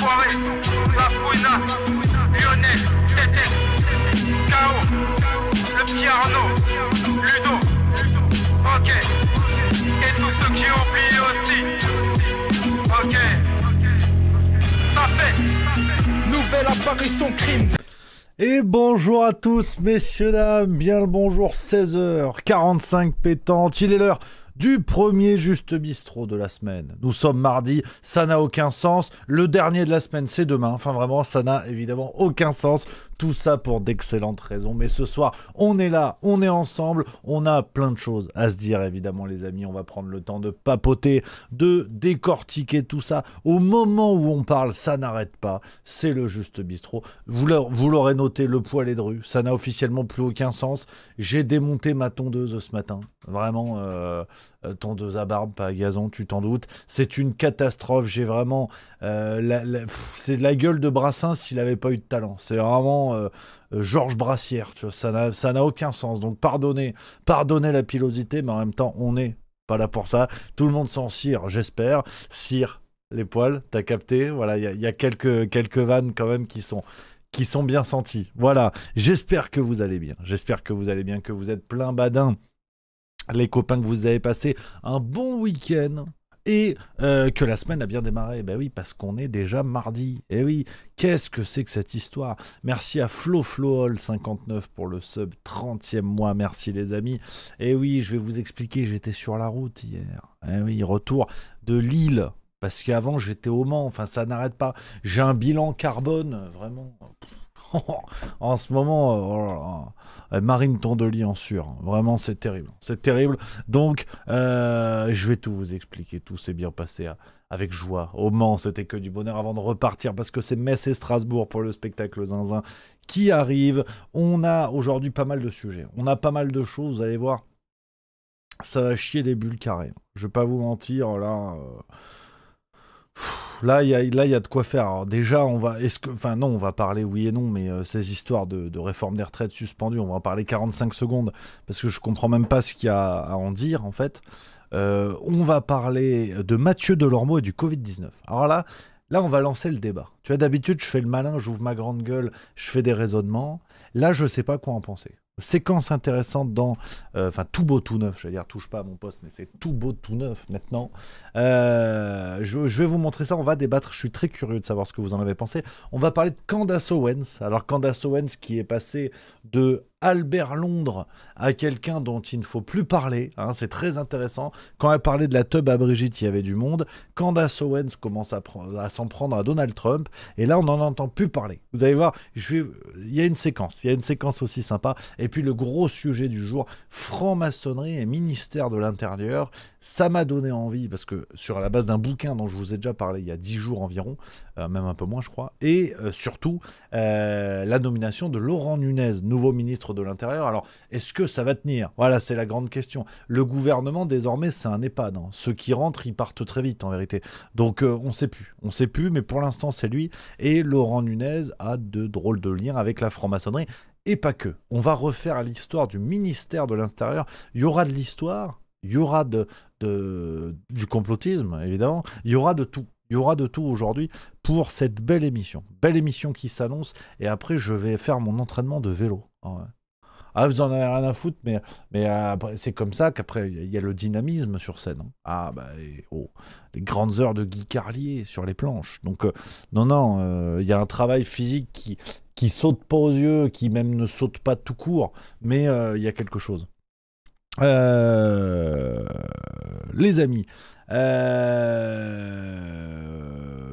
l'enfoiré, la fouinasse, Lionel, Tété, K.O., le petit Arnaud, Ludo, ok, et tous ceux que j'ai oubliés aussi, ok, ça fait, nouvelle apparition crime. Et bonjour à tous, messieurs, dames, bien le bonjour, 16h45 pétante, il est l'heure du premier Juste Bistrot de la semaine. Nous sommes mardi, ça n'a aucun sens, le dernier de la semaine c'est demain, enfin vraiment ça n'a évidemment aucun sens, tout ça pour d'excellentes raisons, mais ce soir on est là, on est ensemble, on a plein de choses à se dire évidemment les amis, on va prendre le temps de papoter, de décortiquer tout ça, au moment où on parle ça n'arrête pas, c'est le Juste Bistrot, vous l'aurez noté, le poil est dru, ça n'a officiellement plus aucun sens, j'ai démonté ma tondeuse ce matin, vraiment... tondeuse à barbe, pas à gazon, tu t'en doutes. C'est une catastrophe. J'ai vraiment... c'est de la gueule de Brassens s'il n'avait pas eu de talent. C'est vraiment Georges Brassière. Tu vois, ça n'a aucun sens. Donc pardonnez la pilosité, mais en même temps, on n'est pas là pour ça. Tout le monde s'en cire, j'espère. Cire les poils, t'as capté. Voilà, il y a quelques vannes quand même qui sont bien senties. Voilà, j'espère que vous allez bien. J'espère que vous allez bien, que vous êtes plein badin. Les copains, que vous avez passé un bon week-end et que la semaine a bien démarré. Ben oui, parce qu'on est déjà mardi. Et oui, qu'est-ce que c'est que cette histoire? Merci à FloFloHall59 pour le sub 30e mois. Merci les amis. Et oui, je vais vous expliquer, j'étais sur la route hier. Et oui, retour de Lille. Parce qu'avant, j'étais au Mans. Enfin, ça n'arrête pas. J'ai un bilan carbone, vraiment... en ce moment, oh là là, Marine Tondelier en sur, vraiment c'est terrible, donc je vais tout vous expliquer, tout s'est bien passé avec joie, au Mans c'était que du bonheur avant de repartir parce que c'est Metz et Strasbourg pour le spectacle Zinzin qui arrive. On a aujourd'hui pas mal de sujets, on a pas mal de choses, vous allez voir, ça va chier des bulles carrées, je vais pas vous mentir, là, il y a de quoi faire. Alors déjà, on va parler oui et non, mais ces histoires de réforme des retraites suspendues, on va en parler 45 secondes, parce que je comprends même pas ce qu'il y a à en dire, en fait. On va parler de Mathieu Delormeau et du Covid-19. Alors là, on va lancer le débat. Tu vois, d'habitude, je fais le malin, j'ouvre ma grande gueule, je fais des raisonnements. Là, je sais pas quoi en penser. Séquence intéressante dans... tout beau, tout neuf, je vais dire, touche pas à mon poste, mais c'est tout beau, tout neuf maintenant. Je vais vous montrer ça, on va débattre, je suis très curieux de savoir ce que vous en avez pensé. On va parler de Candace Owens. Alors Candace Owens qui est passée de Albert Londres à quelqu'un dont il ne faut plus parler, hein, c'est très intéressant. Quand elle parlait de la teub à Brigitte, il y avait du monde. Candace Owens commence à s'en prendre à Donald Trump, et là on n'en entend plus parler. Vous allez voir, il y a une séquence aussi sympa. Et puis le gros sujet du jour, franc-maçonnerie et ministère de l'Intérieur. Ça m'a donné envie, parce que sur la base d'un bouquin dont je vous ai déjà parlé il y a 10 jours environ, même un peu moins je crois, et surtout la nomination de Laurent Nunez, nouveau ministre de l'Intérieur. Alors, est-ce que ça va tenir? Voilà, c'est la grande question. Le gouvernement, désormais, c'est un EHPAD. Hein. Ceux qui rentrent, ils partent très vite, en vérité. Donc, on sait plus, mais pour l'instant, c'est lui. Et Laurent Nunez a de drôles de liens avec la franc-maçonnerie. Et pas que. On va refaire l'histoire du ministère de l'Intérieur. Il y aura de l'histoire, il y aura du complotisme, évidemment. Il y aura de tout. Il y aura de tout aujourd'hui pour cette belle émission. Belle émission qui s'annonce. Et après, je vais faire mon entraînement de vélo. Ouais. Ah, vous en avez rien à foutre, mais après, c'est comme ça qu'après, il y a le dynamisme sur scène. Hein. Ah, les grandes heures de Guy Carlier sur les planches. Donc, il y a un travail physique qui saute pas aux yeux, qui même ne saute pas tout court, mais il y a quelque chose. Les amis,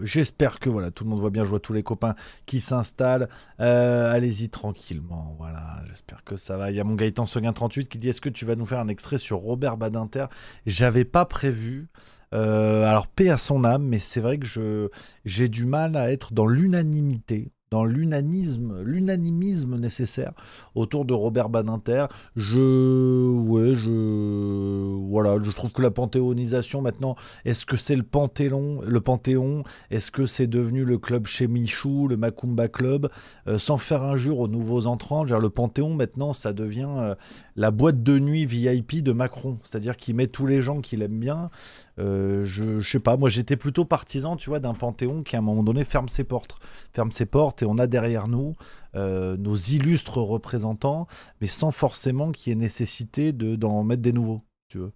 j'espère que voilà, tout le monde voit bien, je vois tous les copains qui s'installent, allez-y tranquillement, voilà, j'espère que ça va. Il y a mon Gaëtan Seguin 38 qui dit: est-ce que tu vas nous faire un extrait sur Robert Badinter? J'avais pas prévu, alors paix à son âme, mais c'est vrai que j'ai du mal à être dans l'unanimité, dans l'unanimisme nécessaire autour de Robert Badinter. Je trouve que la panthéonisation maintenant, est-ce que c'est le Panthéon, est-ce que c'est devenu le club chez Michou, le Macumba Club, sans faire injure aux nouveaux entrants, le Panthéon maintenant ça devient la boîte de nuit VIP de Macron, c'est-à-dire qu'il met tous les gens qu'il aime bien. Je sais pas, moi j'étais plutôt partisan, tu vois, d'un Panthéon qui à un moment donné ferme ses portes et on a derrière nous nos illustres représentants, mais sans forcément qu'il y ait nécessité d'en mettre des nouveaux, tu vois.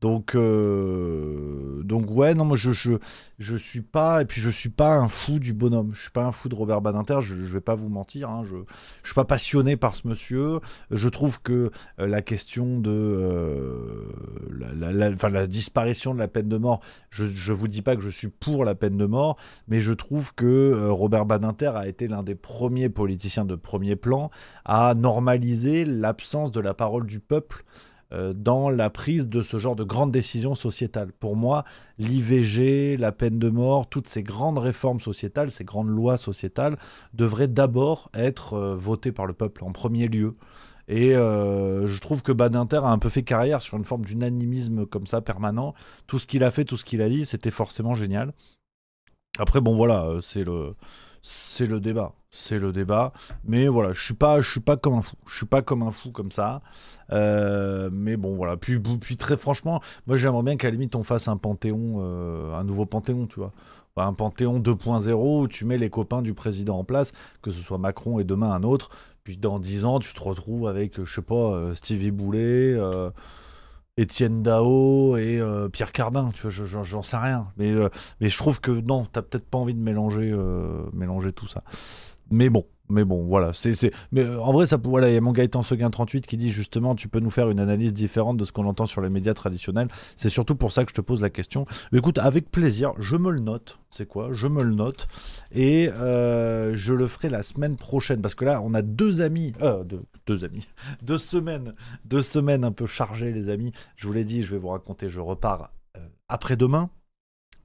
Donc ouais, non, moi je suis pas, et puis je suis pas un fou du bonhomme, je suis pas un fou de Robert Badinter, je vais pas vous mentir, hein, je suis pas passionné par ce monsieur, je trouve que la question de enfin, la disparition de la peine de mort, je vous dis pas que je suis pour la peine de mort, mais je trouve que Robert Badinter a été l'un des premiers politiciens de premier plan à normaliser l'absence de la parole du peuple dans la prise de ce genre de grandes décisions sociétales. Pour moi, l'IVG, la peine de mort, toutes ces grandes réformes sociétales, ces grandes lois sociétales, devraient d'abord être votées par le peuple en premier lieu. Et je trouve que Badinter a un peu fait carrière sur une forme d'unanimisme comme ça, permanent. Tout ce qu'il a fait, tout ce qu'il a dit, c'était forcément génial. Après, bon, voilà, c'est le débat. C'est le débat. Mais voilà, je suis pas comme un fou. Je suis pas comme un fou comme ça. Mais bon, voilà. Puis très franchement, moi, j'aimerais bien qu'à la limite, on fasse un Panthéon, un nouveau Panthéon, tu vois. Enfin, un Panthéon 2.0 où tu mets les copains du président en place, que ce soit Macron et demain un autre. Puis dans 10 ans, tu te retrouves avec, je sais pas, Stevie Boulet, Étienne Dao et Pierre Cardin, tu vois, j'en sais rien. Mais je trouve que non, t'as peut-être pas envie de mélanger tout ça. Mais bon, voilà. Mais en vrai, voilà, il y a mon Gaëtan Seguin 38 qui dit justement, tu peux nous faire une analyse différente de ce qu'on entend sur les médias traditionnels. C'est surtout pour ça que je te pose la question. Mais écoute, avec plaisir, je me le note. C'est quoi? Je me le note. Et je le ferai la semaine prochaine. Parce que là, on a deux amis. 2 semaines. 2 semaines un peu chargées, les amis. Je vous l'ai dit, je vais vous raconter, je repars après-demain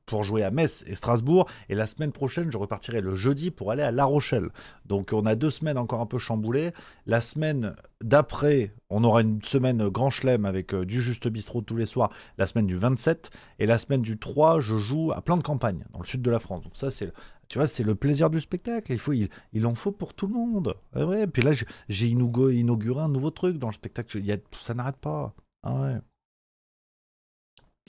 pour jouer à Metz et Strasbourg, et la semaine prochaine, je repartirai le jeudi pour aller à La Rochelle. Donc on a 2 semaines encore un peu chamboulées. La semaine d'après, on aura une semaine grand chelem avec du Juste Bistrot tous les soirs, la semaine du 27, et la semaine du 3, je joue à Plan de Campagne, dans le sud de la France. Donc ça, tu vois, c'est le plaisir du spectacle. Il en faut pour tout le monde. Et ouais, puis là, j'ai inauguré un nouveau truc dans le spectacle. Ça n'arrête pas. Ah ouais.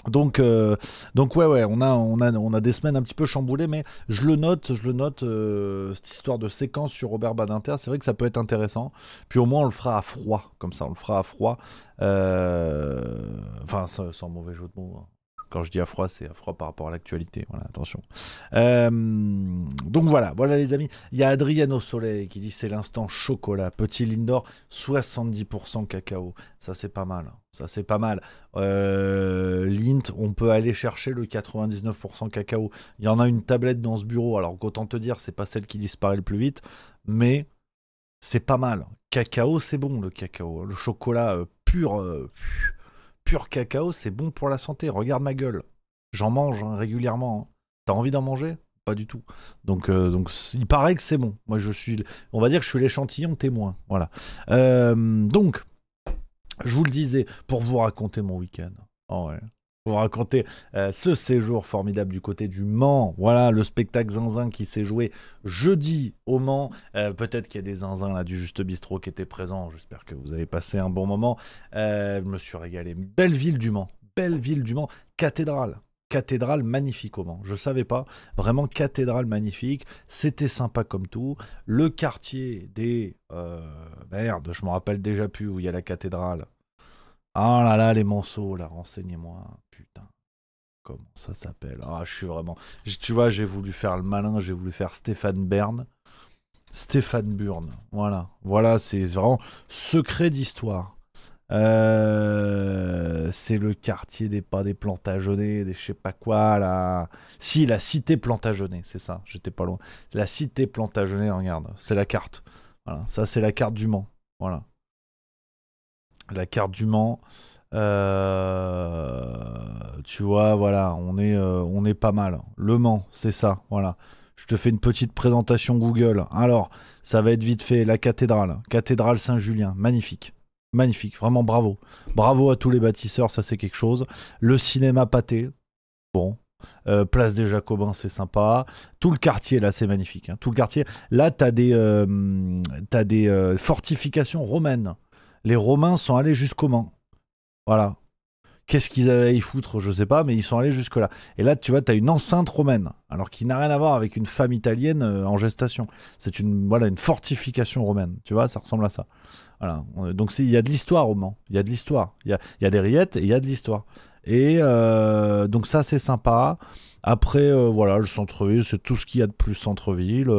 Donc ouais, on a des semaines un petit peu chamboulées, mais je le note, cette histoire de séquence sur Robert Badinter, c'est vrai que ça peut être intéressant. Puis au moins on le fera à froid, comme ça, on le fera à froid. Enfin, sans mauvais jeu de mots, hein. Quand je dis à froid, c'est à froid par rapport à l'actualité. Voilà, attention. Donc voilà les amis. Il y a Adrienne au soleil qui dit c'est l'instant chocolat. Petit Lindor, 70% cacao. Ça c'est pas mal. Lint, on peut aller chercher le 99% cacao. Il y en a une tablette dans ce bureau. Alors qu'autant te dire, c'est pas celle qui disparaît le plus vite, mais c'est pas mal. Cacao, c'est bon le cacao. Le chocolat pur cacao, c'est bon pour la santé. Regarde ma gueule. J'en mange régulièrement. Hein. T'as envie d'en manger? Pas du tout. Donc, il paraît que c'est bon. Moi, on va dire que je suis l'échantillon témoin. Voilà. Donc, je vous le disais, pour vous raconter mon week-end. Oh ouais. Pour vous raconter ce séjour formidable du côté du Mans. Voilà, le spectacle Zinzin qui s'est joué jeudi au Mans. Peut-être qu'il y a des Zinzins là, du Juste Bistrot qui étaient présents. J'espère que vous avez passé un bon moment. Je me suis régalé. Belle ville du Mans. Cathédrale magnifique au Mans. Je savais pas. Vraiment cathédrale magnifique. C'était sympa comme tout. Le quartier des... merde, je me rappelle déjà plus où il y a la cathédrale. Ah là là, les Manceaux, là, renseignez-moi. Putain, comment ça s'appelle? Ah, je suis vraiment... Tu vois, j'ai voulu faire le malin, j'ai voulu faire Stéphane Bern. Stéphane Burn, voilà, c'est vraiment secret d'histoire. C'est le quartier des Plantagenets, des je sais pas quoi là. Si, la cité Plantagenet, c'est ça, j'étais pas loin. La cité Plantagenet, regarde, c'est la carte. Voilà, ça c'est la carte du Mans. Voilà. La carte du Mans. Tu vois, voilà, on est pas mal. Le Mans, c'est ça, voilà. Je te fais une petite présentation Google. Alors, ça va être vite fait. La cathédrale Saint-Julien, magnifique. Magnifique, vraiment bravo. Bravo à tous les bâtisseurs, ça c'est quelque chose. Le cinéma Pâté, bon. Place des Jacobins, c'est sympa. Tout le quartier là, c'est magnifique. Hein. Tout le quartier. Là, t'as des fortifications romaines. Les Romains sont allés jusqu'au Mans. Voilà. Qu'est-ce qu'ils avaient à y foutre, je sais pas, mais ils sont allés jusque-là. Et là, tu vois, tu as une enceinte romaine, alors qui n'a rien à voir avec une femme italienne en gestation. C'est une fortification romaine, tu vois, ça ressemble à ça. Voilà. Donc il y a de l'histoire au Mans, il y a de l'histoire. Il y a des rillettes et il y a de l'histoire. Et donc ça, c'est sympa. Après, voilà, le centre-ville, c'est tout ce qu'il y a de plus centre-ville.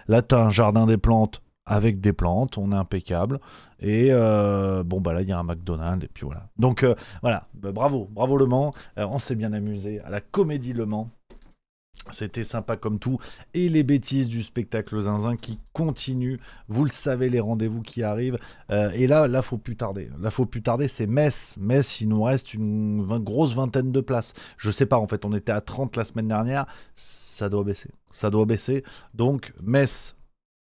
Là, tu as un jardin des plantes avec des plantes, on est impeccable. Et bon, bah là, il y a un McDonald's, et puis voilà. Donc voilà, bah, bravo Le Mans. On s'est bien amusé à la Comédie Le Mans. C'était sympa comme tout. Et les bêtises du spectacle Zinzin qui continuent. Vous le savez, les rendez-vous qui arrivent. Et là, faut plus tarder. Là, faut plus tarder, c'est Metz. Metz, il nous reste une grosse vingtaine de places. Je sais pas, en fait, on était à 30 la semaine dernière. Ça doit baisser. Ça doit baisser. Donc, Metz,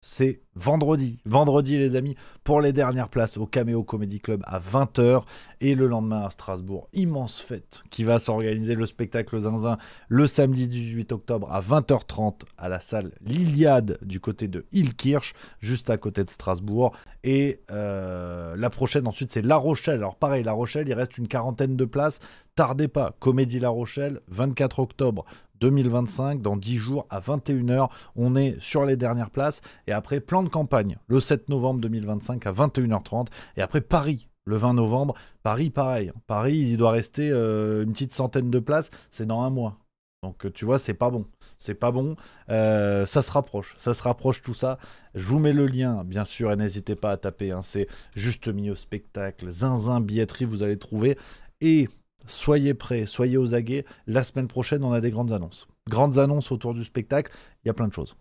c'est vendredi. Vendredi, les amis, pour les dernières places au Caméo Comedy Club à 20h. Et le lendemain à Strasbourg, immense fête qui va s'organiser, le spectacle Zinzin, le samedi 18 octobre à 20h30 à la salle L'Iliade du côté de Illkirch, juste à côté de Strasbourg. Et la prochaine, ensuite, c'est La Rochelle. Alors pareil, La Rochelle, il reste une quarantaine de places. Tardez pas, Comédie La Rochelle, 24 octobre 2025, dans 10 jours à 21h. On est sur les dernières places. Et après, plan de campagne, le 7 novembre 2025 à 21h30. Et après, Paris, le 20 novembre. Paris, pareil. Paris, il doit rester une petite centaine de places. C'est dans un mois. Donc, tu vois, c'est pas bon. C'est pas bon. Ça se rapproche. Ça se rapproche tout ça. Je vous mets le lien, bien sûr. Et n'hésitez pas à taper. Hein, c'est Juste Milieu Spectacle, Zinzin, billetterie, vous allez trouver. Et soyez prêts, soyez aux aguets. La semaine prochaine, on a des grandes annonces. Grandes annonces autour du spectacle. Il y a plein de choses.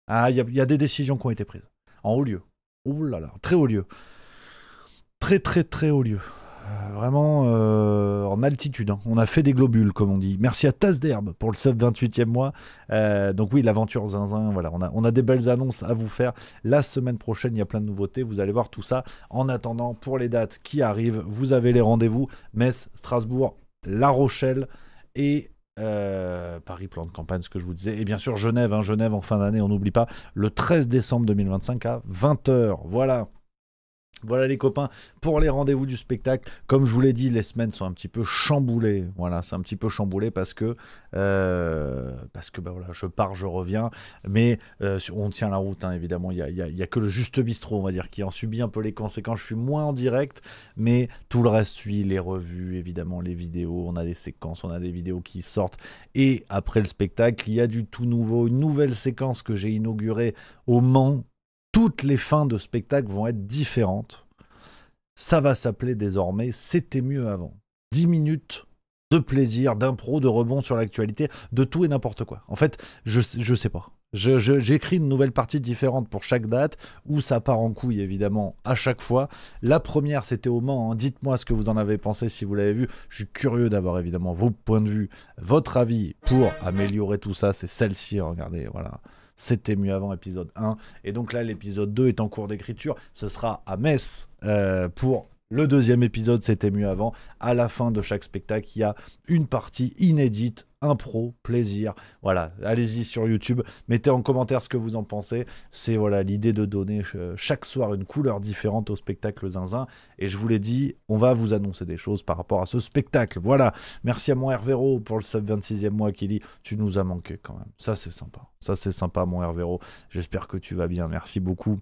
Ah, il y a des décisions qui ont été prises. En haut lieu. Ouh là là, très haut lieu. Très très très haut lieu. Vraiment en altitude. Hein. On a fait des globules, comme on dit. Merci à Tasse d'Herbe pour le sub 28e mois. Donc oui, l'aventure Zinzin, voilà, on a des belles annonces à vous faire. La semaine prochaine, il y a plein de nouveautés. Vous allez voir tout ça. En attendant, pour les dates qui arrivent, vous avez les rendez-vous. Metz, Strasbourg, La Rochelle et Paris, plan de campagne, ce que je vous disais. Et bien sûr, Genève, hein, Genève en fin d'année, on n'oublie pas, le 13 décembre 2025 à 20h. Voilà. Voilà les copains, pour les rendez-vous du spectacle. Comme je vous l'ai dit, les semaines sont un petit peu chamboulées. Voilà, c'est un petit peu chamboulé parce que bah voilà, je pars, je reviens. Mais on tient la route, hein, évidemment. Il y a que le Juste Bistrot, on va dire, qui en subit un peu les conséquences. Je suis moins en direct, mais tout le reste suit, les revues, évidemment, les vidéos. On a des séquences, on a des vidéos qui sortent. Et après le spectacle, il y a du tout nouveau. Une nouvelle séquence que j'ai inaugurée au Mans. Toutes les fins de spectacle vont être différentes. Ça va s'appeler désormais C'était mieux avant. 10 minutes de plaisir, d'impro, de rebond sur l'actualité, de tout et n'importe quoi. En fait, je sais pas. J'écris une nouvelle partie différente pour chaque date, où ça part en couille évidemment à chaque fois. La première, c'était au Mans. Hein. Dites-moi ce que vous en avez pensé si vous l'avez vu. Je suis curieux d'avoir évidemment vos points de vue, votre avis pour améliorer tout ça. C'est celle-ci, regardez, voilà. C'était mieux avant, épisode 1. Et donc là, l'épisode 2 est en cours d'écriture. Ce sera à Metz pour le deuxième épisode, C'était mieux avant. À la fin de chaque spectacle, il y a une partie inédite, impro, plaisir. Voilà, allez-y sur YouTube. Mettez en commentaire ce que vous en pensez. C'est voilà l'idée de donner chaque soir une couleur différente au spectacle Zinzin. Et je vous l'ai dit, on va vous annoncer des choses par rapport à ce spectacle. Voilà, merci à mon Hervéro pour le sub 26e mois qui dit « Tu nous as manqué quand même ». Ça, c'est sympa. Ça, c'est sympa, mon Hervéro. J'espère que tu vas bien. Merci beaucoup.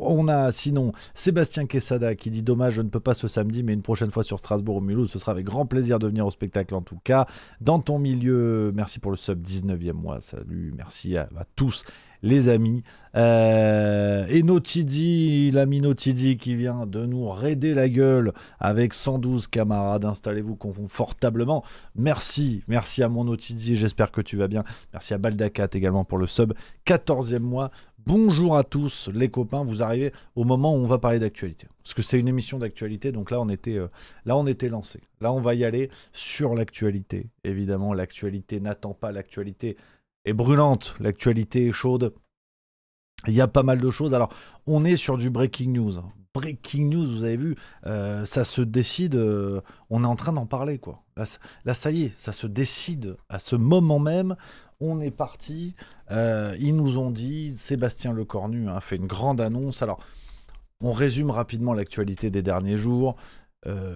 On a sinon Sébastien Quesada qui dit dommage je ne peux pas ce samedi mais une prochaine fois sur Strasbourg au Mulhouse, ce sera avec grand plaisir de venir au spectacle en tout cas. Dans ton milieu, merci pour le sub 19e mois, salut, merci à tous les amis. Et Notidi, l'ami Notidi qui vient de nous raider la gueule avec 112 camarades. Installez-vous confortablement. Merci à mon Notidi, j'espère que tu vas bien. Merci à Baldacat également pour le sub 14e mois. Bonjour à tous les copains, vous arrivez au moment où on va parler d'actualité. Parce que c'est une émission d'actualité, donc là on était lancé. Là on va y aller sur l'actualité. Évidemment, l'actualité n'attend pas, l'actualité est brûlante, l'actualité est chaude. Il y a pas mal de choses. Alors, on est sur du breaking news. Breaking news, vous avez vu, ça se décide, on est en train d'en parler, quoi. Là, ça y est, ça se décide à ce moment même. On est parti. Ils nous ont dit, Sébastien Lecornu a fait une grande annonce. Alors, On résume rapidement l'actualité des derniers jours. Euh,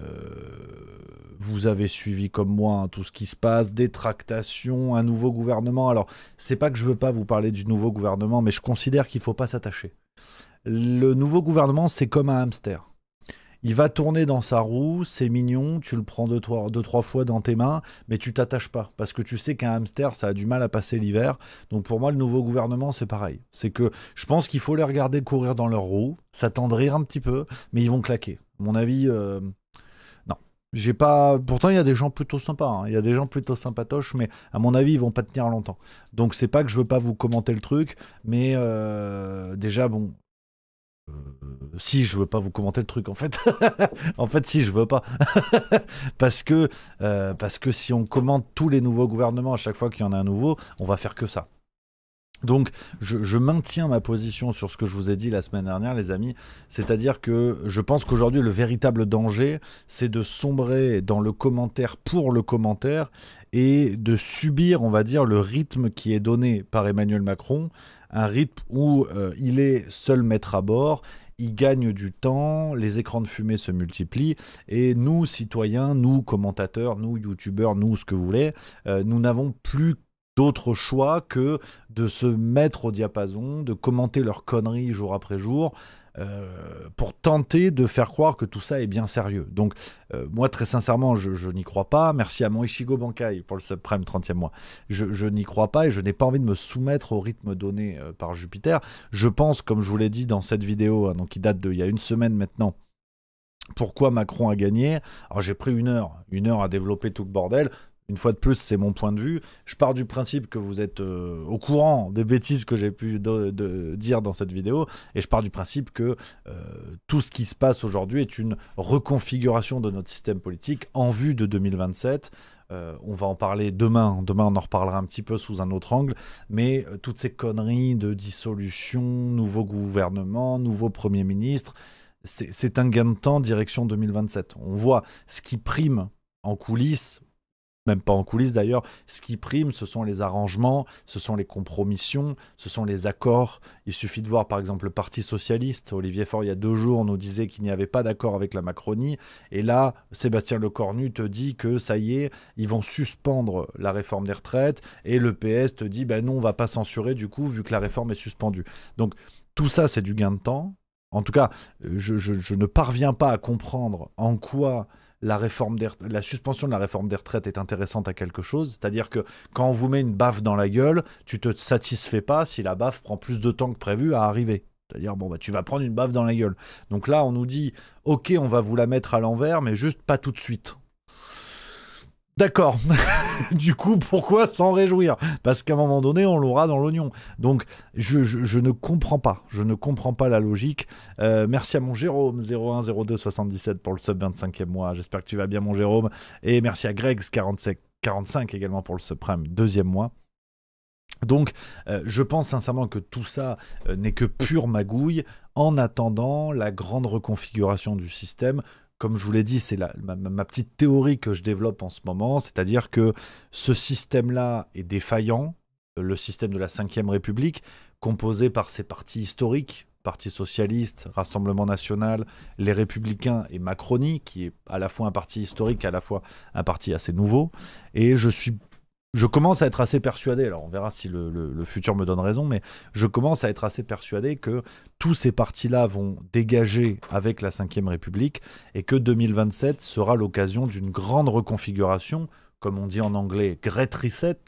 Vous avez suivi comme moi hein, tout ce qui se passe, des tractations, un nouveau gouvernement. Alors, c'est pas que je veux pas vous parler du nouveau gouvernement, mais je considère qu'il faut pas s'attacher. Le nouveau gouvernement, c'est comme un hamster. Il va tourner dans sa roue, c'est mignon, tu le prends deux, trois fois dans tes mains, mais tu t'attaches pas, parce que tu sais qu'un hamster, ça a du mal à passer l'hiver. Donc pour moi, le nouveau gouvernement, c'est pareil. C'est que je pense qu'il faut les regarder courir dans leur roue, s'attendrir un petit peu, mais ils vont claquer. À mon avis, non. J'ai pas. Pourtant, il y a des gens plutôt sympas, hein. Il y a des gens plutôt sympatoches, mais à mon avis, ils vont pas tenir longtemps. Donc c'est pas que je veux pas vous commenter le truc, mais déjà, bon. Si je veux pas vous commenter le truc en fait en fait si je veux pas parce que si on commente tous les nouveaux gouvernements à chaque fois qu'il y en a un nouveau on va faire que ça. Donc je maintiens ma position sur ce que je vous ai dit la semaine dernière les amis, c'est-à-dire que je pense qu'aujourd'hui le véritable danger c'est de sombrer dans le commentaire pour le commentaire et de subir on va dire le rythme qui est donné par Emmanuel Macron, un rythme où il est seul maître à bord, il gagne du temps, les écrans de fumée se multiplient, et nous, citoyens, nous, commentateurs, nous, youtubeurs, nous, ce que vous voulez, nous n'avons plus d'autre choix que de se mettre au diapason, de commenter leurs conneries jour après jour, pour tenter de faire croire que tout ça est bien sérieux. Donc, moi, très sincèrement, je n'y crois pas. Merci à mon Ichigo Bankai pour le subprime 30e mois. Je n'y crois pas et je n'ai pas envie de me soumettre au rythme donné par Jupiter. Je pense, comme je vous l'ai dit dans cette vidéo, hein, donc qui date d'il y a une semaine maintenant, pourquoi Macron a gagné. Alors, j'ai pris une heure à développer tout le bordel. Une fois de plus, c'est mon point de vue. Je pars du principe que vous êtes au courant des bêtises que j'ai pu dire dans cette vidéo. Et je pars du principe que tout ce qui se passe aujourd'hui est une reconfiguration de notre système politique en vue de 2027. On va en parler demain. Demain, on en reparlera un petit peu sous un autre angle. Mais toutes ces conneries de dissolution, nouveau gouvernement, nouveau Premier ministre, c'est un gain de temps direction 2027. On voit ce qui prime en coulisses, même pas en coulisses d'ailleurs, ce qui prime, ce sont les arrangements, ce sont les compromissions, ce sont les accords. Il suffit de voir par exemple le Parti Socialiste. Olivier Faure, il y a 2 jours, nous disait qu'il n'y avait pas d'accord avec la Macronie. Et là, Sébastien Lecornu te dit que ça y est, ils vont suspendre la réforme des retraites. Et le PS te dit, ben non, on va pas censurer du coup, vu que la réforme est suspendue. Donc tout ça, c'est du gain de temps. En tout cas, je ne parviens pas à comprendre en quoi la suspension de la réforme des retraites est intéressante à quelque chose. C'est-à-dire que quand on vous met une baffe dans la gueule, tu te satisfais pas si la baffe prend plus de temps que prévu à arriver. C'est-à-dire, bon, bah, tu vas prendre une baffe dans la gueule. Donc là, on nous dit, ok, on va vous la mettre à l'envers, mais juste pas tout de suite. D'accord. Du coup, pourquoi s'en réjouir? Parce qu'à un moment donné, on l'aura dans l'oignon. Donc, je ne comprends pas. Je ne comprends pas la logique. Merci à mon Jérôme, 010277 pour le sub 25e mois. J'espère que tu vas bien, mon Jérôme. Et merci à Gregs, 45 également pour le subprime 2e mois. Donc, je pense sincèrement que tout ça n'est que pure magouille en attendant la grande reconfiguration du système. Comme je vous l'ai dit, c'est ma petite théorie que je développe en ce moment, c'est-à-dire que ce système-là est défaillant, le système de la 5e République, composé par ses partis historiques, Parti Socialiste, Rassemblement National, les Républicains et Macronie, qui est à la fois un parti historique, à la fois un parti assez nouveau, et je commence à être assez persuadé, alors on verra si le futur me donne raison, mais je commence à être assez persuadé que tous ces partis-là vont dégager avec la 5e République et que 2027 sera l'occasion d'une grande reconfiguration, comme on dit en anglais, Great Reset,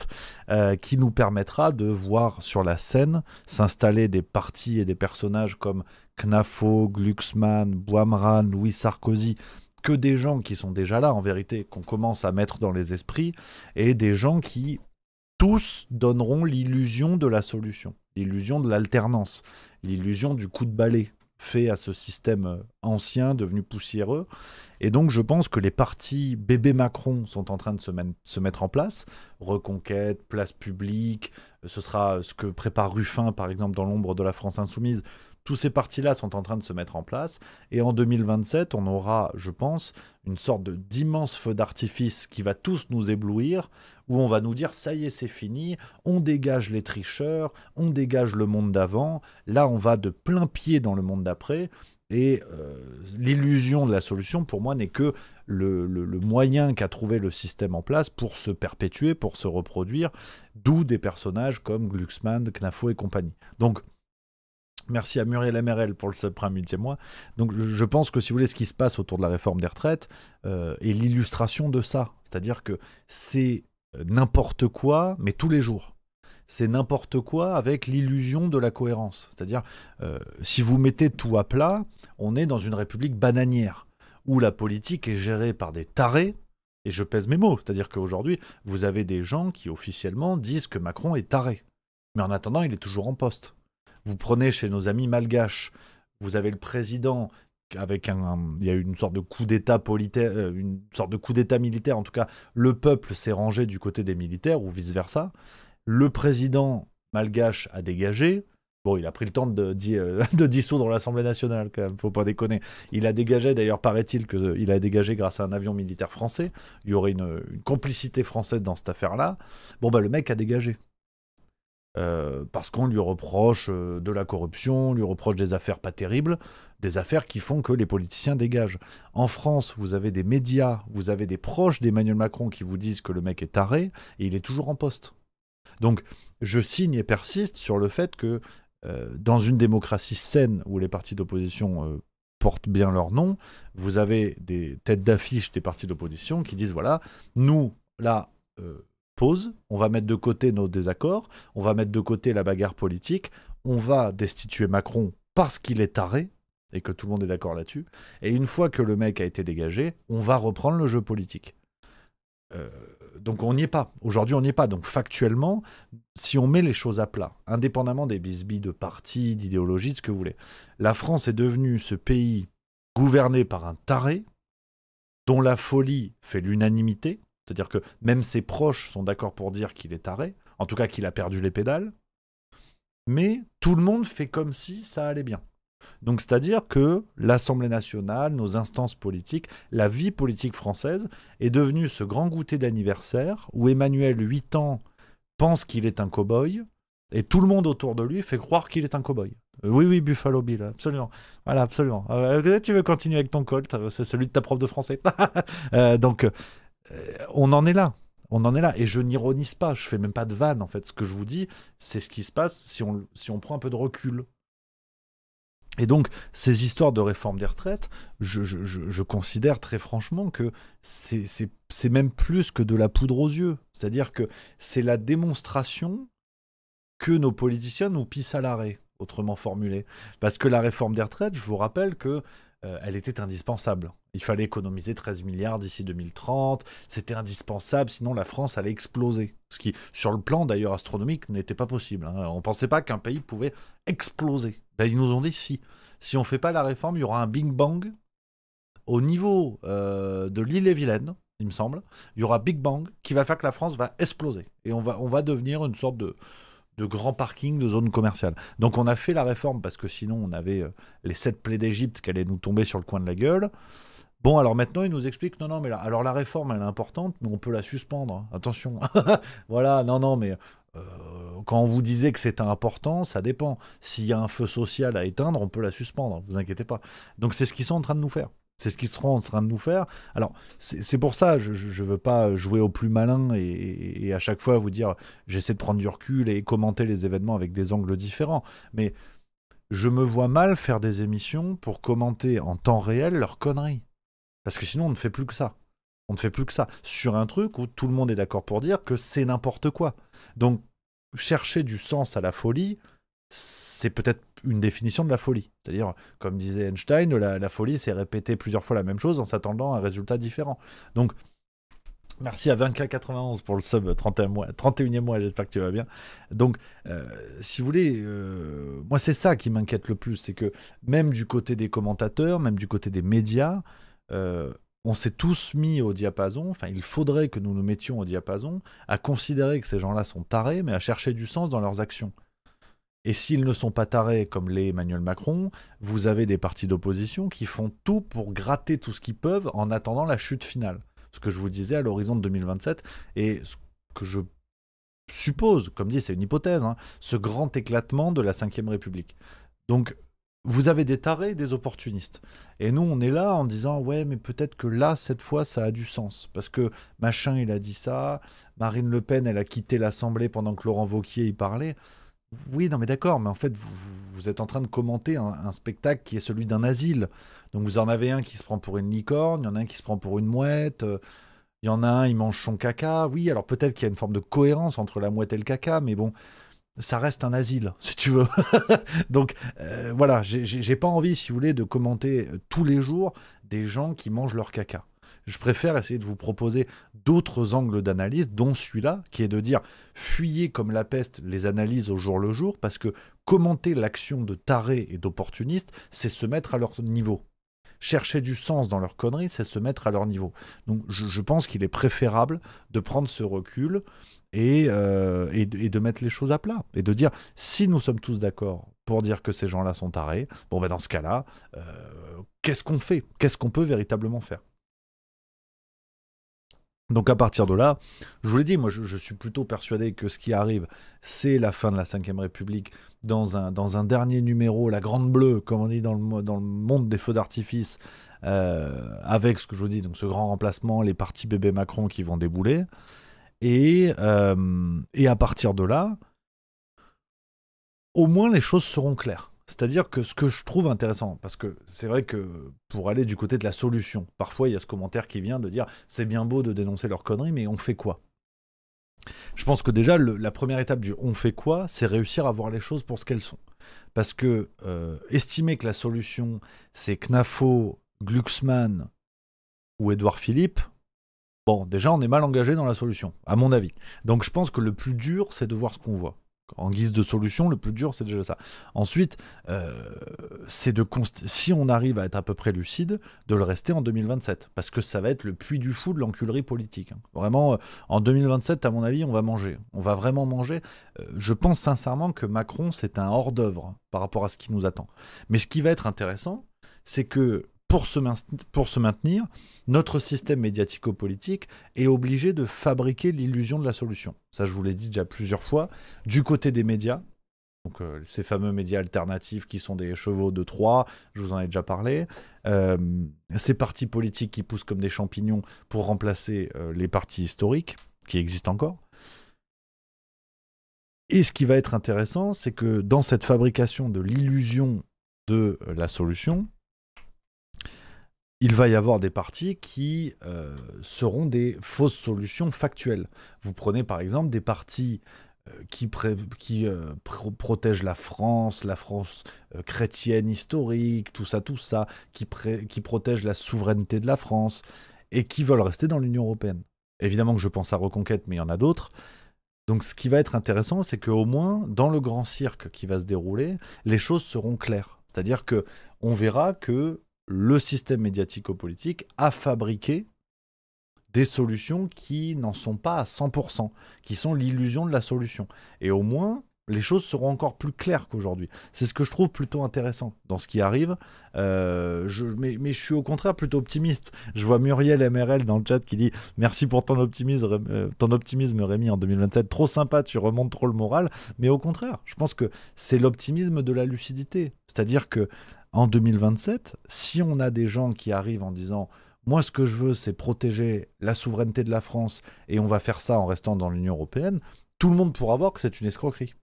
qui nous permettra de voir sur la scène s'installer des partis et des personnages comme Knafo, Glucksmann, Boimran, Louis Sarkozy, que des gens qui sont déjà là, en vérité, qu'on commence à mettre dans les esprits, et des gens qui, tous, donneront l'illusion de la solution, l'illusion de l'alternance, l'illusion du coup de balai fait à ce système ancien, devenu poussiéreux. Et donc, je pense que les partis bébé Macron sont en train de se mettre en place. Reconquête, place publique, ce sera ce que prépare Ruffin, par exemple, dans l'ombre de la France insoumise. Tous ces partis-là sont en train de se mettre en place. Et en 2027, on aura, je pense, une sorte d'immense feu d'artifice qui va tous nous éblouir, où on va nous dire, ça y est, c'est fini, on dégage les tricheurs, on dégage le monde d'avant, là, on va de plein pied dans le monde d'après. Et l'illusion de la solution, pour moi, n'est que le moyen qu'a trouvé le système en place pour se perpétuer, pour se reproduire, d'où des personnages comme Glucksmann, Knafo et compagnie. Donc, merci à Muriel MRL pour le subprime 8e mois. Donc, je pense que, si vous voulez, ce qui se passe autour de la réforme des retraites est l'illustration de ça. C'est-à-dire que c'est n'importe quoi, mais tous les jours. C'est n'importe quoi avec l'illusion de la cohérence. C'est-à-dire, si vous mettez tout à plat, on est dans une république bananière, où la politique est gérée par des tarés, et je pèse mes mots. C'est-à-dire qu'aujourd'hui, vous avez des gens qui officiellement disent que Macron est taré. Mais en attendant, il est toujours en poste. Vous prenez chez nos amis malgaches, vous avez le président avec il y a eu une sorte de coup d'État une sorte de coup d'État militaire. En tout cas, le peuple s'est rangé du côté des militaires, ou vice-versa. Le président malgache a dégagé. Bon, il a pris le temps de dissoudre l'Assemblée nationale, quand même, faut pas déconner. Il a dégagé, d'ailleurs, paraît-il qu'il a dégagé grâce à un avion militaire français. Il y aurait une complicité française dans cette affaire-là. Bon, bah, le mec a dégagé. Parce qu'on lui reproche de la corruption, on lui reproche des affaires pas terribles, des affaires qui font que les politiciens dégagent. En France, vous avez des médias, vous avez des proches d'Emmanuel Macron qui vous disent que le mec est taré, et il est toujours en poste. Donc, je signe et persiste sur le fait que dans une démocratie saine où les partis d'opposition portent bien leur nom, vous avez des têtes d'affiche des partis d'opposition qui disent, voilà, nous, là, pause, on va mettre de côté nos désaccords, on va mettre de côté la bagarre politique, on va destituer Macron parce qu'il est taré, et que tout le monde est d'accord là-dessus, et une fois que le mec a été dégagé, on va reprendre le jeu politique. Donc on n'y est pas. Aujourd'hui, on n'y est pas. Donc factuellement, si on met les choses à plat, indépendamment des bisbilles de partis, d'idéologie, de ce que vous voulez, la France est devenue ce pays gouverné par un taré dont la folie fait l'unanimité, c'est-à-dire que même ses proches sont d'accord pour dire qu'il est taré, en tout cas qu'il a perdu les pédales, mais tout le monde fait comme si ça allait bien. Donc, c'est-à-dire que l'Assemblée nationale, nos instances politiques, la vie politique française est devenue ce grand goûter d'anniversaire où Emmanuel, 8 ans, pense qu'il est un cow-boy et tout le monde autour de lui fait croire qu'il est un cow-boy. Oui, Buffalo Bill, absolument. Voilà, absolument. Tu veux continuer avec ton Colt, c'est celui de ta prof de français. Donc, on en est là. On en est là. Et je n'ironise pas, je fais même pas de vanne, en fait. Ce que je vous dis, c'est ce qui se passe si on prend un peu de recul. Et donc, ces histoires de réforme des retraites, je considère très franchement que c'est même plus que de la poudre aux yeux. C'est-à-dire que c'est la démonstration que nos politiciens nous pissent à l'arrêt, autrement formulé. Parce que la réforme des retraites, je vous rappelle que elle était indispensable. Il fallait économiser 13 milliards d'ici 2030. C'était indispensable, sinon la France allait exploser. Ce qui, sur le plan d'ailleurs astronomique, n'était pas possible. Hein. On ne pensait pas qu'un pays pouvait exploser. Ben, ils nous ont dit si on ne fait pas la réforme, il y aura un Big Bang au niveau de l'île-et-Vilaine, il me semble. Il y aura Big Bang qui va faire que la France va exploser. Et on va devenir une sorte de grands parkings, de zones commerciales. Donc on a fait la réforme parce que sinon on avait les 7 plaies d'Égypte qui allaient nous tomber sur le coin de la gueule. Bon, alors maintenant ils nous expliquent non, mais alors la réforme elle est importante, mais on peut la suspendre. Hein. Attention. Voilà, non, mais quand on vous disait que c'était important, ça dépend. S'il y a un feu social à éteindre, on peut la suspendre, vous inquiétez pas. Donc c'est ce qu'ils sont en train de nous faire. C'est ce qu'ils seront en train de nous faire. Alors, c'est pour ça, je ne veux pas jouer au plus malin et à chaque fois vous dire, j'essaie de prendre du recul et commenter les événements avec des angles différents. Mais je me vois mal faire des émissions pour commenter en temps réel leurs conneries. Parce que sinon, on ne fait plus que ça. On ne fait plus que ça. Sur un truc où tout le monde est d'accord pour dire que c'est n'importe quoi. Donc, chercher du sens à la folie, c'est peut-être une définition de la folie. C'est-à-dire, comme disait Einstein, la folie, c'est répéter plusieurs fois la même chose en s'attendant à un résultat différent. Donc, merci à 20K91 pour le sub 31e mois, j'espère que tu vas bien. Donc, si vous voulez, moi c'est ça qui m'inquiète le plus, c'est que même du côté des commentateurs, même du côté des médias, on s'est tous mis au diapason, enfin il faudrait que nous nous mettions au diapason, à considérer que ces gens-là sont tarés, mais à chercher du sens dans leurs actions. Et s'ils ne sont pas tarés comme l'est Emmanuel Macron, vous avez des partis d'opposition qui font tout pour gratter tout ce qu'ils peuvent en attendant la chute finale. Ce que je vous disais à l'horizon de 2027, et ce que je suppose, comme dit, c'est une hypothèse, hein, ce grand éclatement de la Ve République. Donc, vous avez des tarés et des opportunistes. Et nous, on est là en disant, ouais, mais peut-être que là, cette fois, ça a du sens. Parce que machin, il a dit ça. Marine Le Pen, elle a quitté l'Assemblée pendant que Laurent Wauquiez y parlait. Oui, non, mais d'accord, mais en fait, vous êtes en train de commenter un spectacle qui est celui d'un asile. Donc vous en avez un qui se prend pour une licorne, il y en a un qui se prend pour une mouette, il y en a un, il mange son caca. Oui, alors peut-être qu'il y a une forme de cohérence entre la mouette et le caca, mais bon, ça reste un asile, si tu veux. Donc voilà, j'ai pas envie, si vous voulez, de commenter tous les jours des gens qui mangent leur caca. Je préfère essayer de vous proposer d'autres angles d'analyse, dont celui-là, qui est de dire fuyez comme la peste les analyses au jour le jour, parce que commenter l'action de tarés et d'opportunistes, c'est se mettre à leur niveau. Chercher du sens dans leurs conneries, c'est se mettre à leur niveau. Donc je pense qu'il est préférable de prendre ce recul et de mettre les choses à plat. Et de dire, si nous sommes tous d'accord pour dire que ces gens-là sont tarés, bon ben dans ce cas-là, qu'est-ce qu'on fait ? Qu'est-ce qu'on peut véritablement faire ? Donc à partir de là, je vous l'ai dit, moi je suis plutôt persuadé que ce qui arrive, c'est la fin de la Ve République dans un dernier numéro, la Grande Bleue, comme on dit dans le monde des feux d'artifice, avec ce que je vous dis, donc ce grand remplacement, les partis bébé Macron qui vont débouler. Et à partir de là, au moins les choses seront claires. C'est-à-dire que ce que je trouve intéressant, parce que c'est vrai que pour aller du côté de la solution, parfois il y a ce commentaire qui vient de dire c'est bien beau de dénoncer leurs conneries, mais on fait quoi ? Je pense que déjà la première étape du on fait quoi, c'est réussir à voir les choses pour ce qu'elles sont. Parce que estimer que la solution c'est Knafo, Glucksmann ou Édouard Philippe, bon, déjà on est mal engagé dans la solution, à mon avis. Donc je pense que le plus dur c'est de voir ce qu'on voit. En guise de solution, le plus dur, c'est déjà ça. Ensuite, c'est si on arrive à être à peu près lucide, de le rester en 2027. Parce que ça va être le puits du fou de l'enculerie politique. Vraiment, en 2027, à mon avis, on va manger. On va vraiment manger. Je pense sincèrement que Macron, c'est un hors-d'œuvre par rapport à ce qui nous attend. Mais ce qui va être intéressant, c'est que pour se maintenir, notre système médiatico-politique est obligé de fabriquer l'illusion de la solution. Ça, je vous l'ai dit déjà plusieurs fois. Du côté des médias, donc ces fameux médias alternatifs qui sont des chevaux de Troie, je vous en ai déjà parlé. Ces partis politiques qui poussent comme des champignons pour remplacer les partis historiques, qui existent encore. Et ce qui va être intéressant, c'est que dans cette fabrication de l'illusion de la solution, il va y avoir des partis qui seront des fausses solutions factuelles. Vous prenez par exemple des partis qui protègent la France chrétienne historique, tout ça, qui protègent la souveraineté de la France et qui veulent rester dans l'Union européenne. Évidemment que je pense à Reconquête, mais il y en a d'autres. Donc ce qui va être intéressant, c'est qu'au moins, dans le grand cirque qui va se dérouler, les choses seront claires. C'est-à-dire qu'on verra que le système médiatico-politique a fabriqué des solutions qui n'en sont pas à 100%, qui sont l'illusion de la solution. Et au moins, les choses seront encore plus claires qu'aujourd'hui. C'est ce que je trouve plutôt intéressant dans ce qui arrive. Mais je suis au contraire plutôt optimiste. Je vois Muriel MRL dans le chat qui dit « Merci pour ton optimisme Rémi en 2027. Trop sympa, tu remontes trop le moral. » Mais au contraire, je pense que c'est l'optimisme de la lucidité. C'est-à-dire que en 2027, si on a des gens qui arrivent en disant « Moi, ce que je veux, c'est protéger la souveraineté de la France et on va faire ça en restant dans l'Union européenne », tout le monde pourra voir que c'est une escroquerie.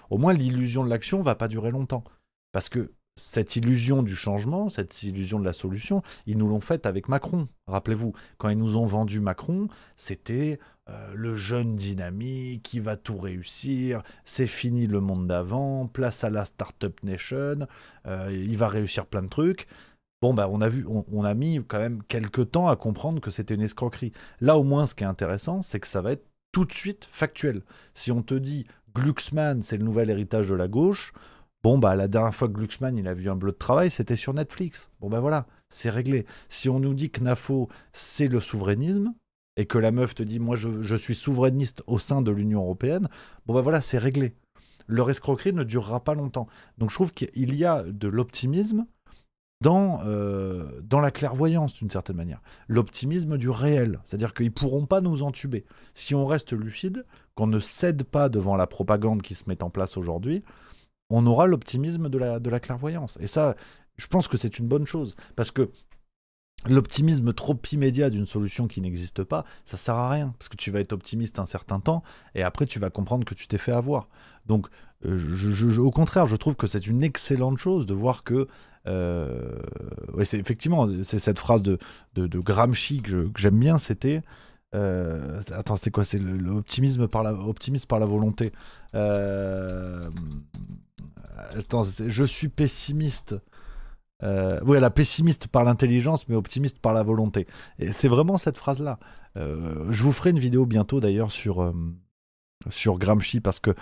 Au moins, l'illusion de l'action ne va pas durer longtemps. Parce que cette illusion du changement, cette illusion de la solution, ils nous l'ont faite avec Macron. Rappelez-vous, quand ils nous ont vendu Macron, c'était le jeune dynamique qui va tout réussir, c'est fini le monde d'avant, place à la Startup Nation, il va réussir plein de trucs. Bon, bah, on a mis quand même quelques temps à comprendre que c'était une escroquerie. Là, au moins, ce qui est intéressant, c'est que ça va être tout de suite factuel. Si on te dit Glucksmann, c'est le nouvel héritage de la gauche, bon, bah, la dernière fois que Glucksmann, il a vu un bleu de travail, c'était sur Netflix. Bon, bah voilà, c'est réglé. Si on nous dit que Knafo, c'est le souverainisme, et que la meuf te dit, moi, je suis souverainiste au sein de l'Union européenne, bon, bah voilà, c'est réglé. Leur escroquerie ne durera pas longtemps. Donc, je trouve qu'il y a de l'optimisme dans la clairvoyance, d'une certaine manière. L'optimisme du réel. C'est-à-dire qu'ils ne pourront pas nous entuber. Si on reste lucide, qu'on ne cède pas devant la propagande qui se met en place aujourd'hui, on aura l'optimisme de la clairvoyance. Et ça, je pense que c'est une bonne chose. Parce que l'optimisme trop immédiat d'une solution qui n'existe pas, ça sert à rien. Parce que tu vas être optimiste un certain temps, et après tu vas comprendre que tu t'es fait avoir. Donc, au contraire, je trouve que c'est une excellente chose de voir que... ouais, effectivement, c'est cette phrase de Gramsci que j'aime bien, c'était... attends, c'était quoi? C'est l'optimisme optimisme par la volonté. Attends, je suis pessimiste. Oui, la pessimiste par l'intelligence, mais optimiste par la volonté. Et c'est vraiment cette phrase-là. Je vous ferai une vidéo bientôt d'ailleurs sur Gramsci, parce que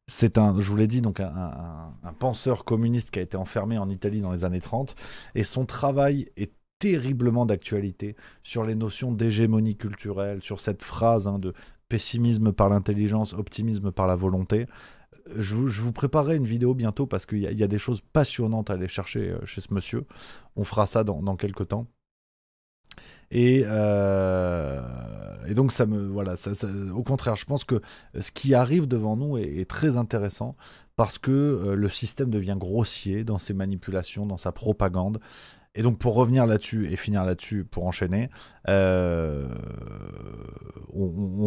c'est je vous l'ai dit, donc un penseur communiste qui a été enfermé en Italie dans les années 30, et son travail est terriblement d'actualité sur les notions d'hégémonie culturelle, sur cette phrase de pessimisme par l'intelligence, optimisme par la volonté. Je vous préparerai une vidéo bientôt, parce qu'il y a des choses passionnantes à aller chercher chez ce monsieur. On fera ça dans quelques temps. Et donc voilà, au contraire, je pense que ce qui arrive devant nous est très intéressant, parce que le système devient grossier dans ses manipulations, dans sa propagande. Et donc, pour revenir là-dessus et finir là-dessus, pour enchaîner, on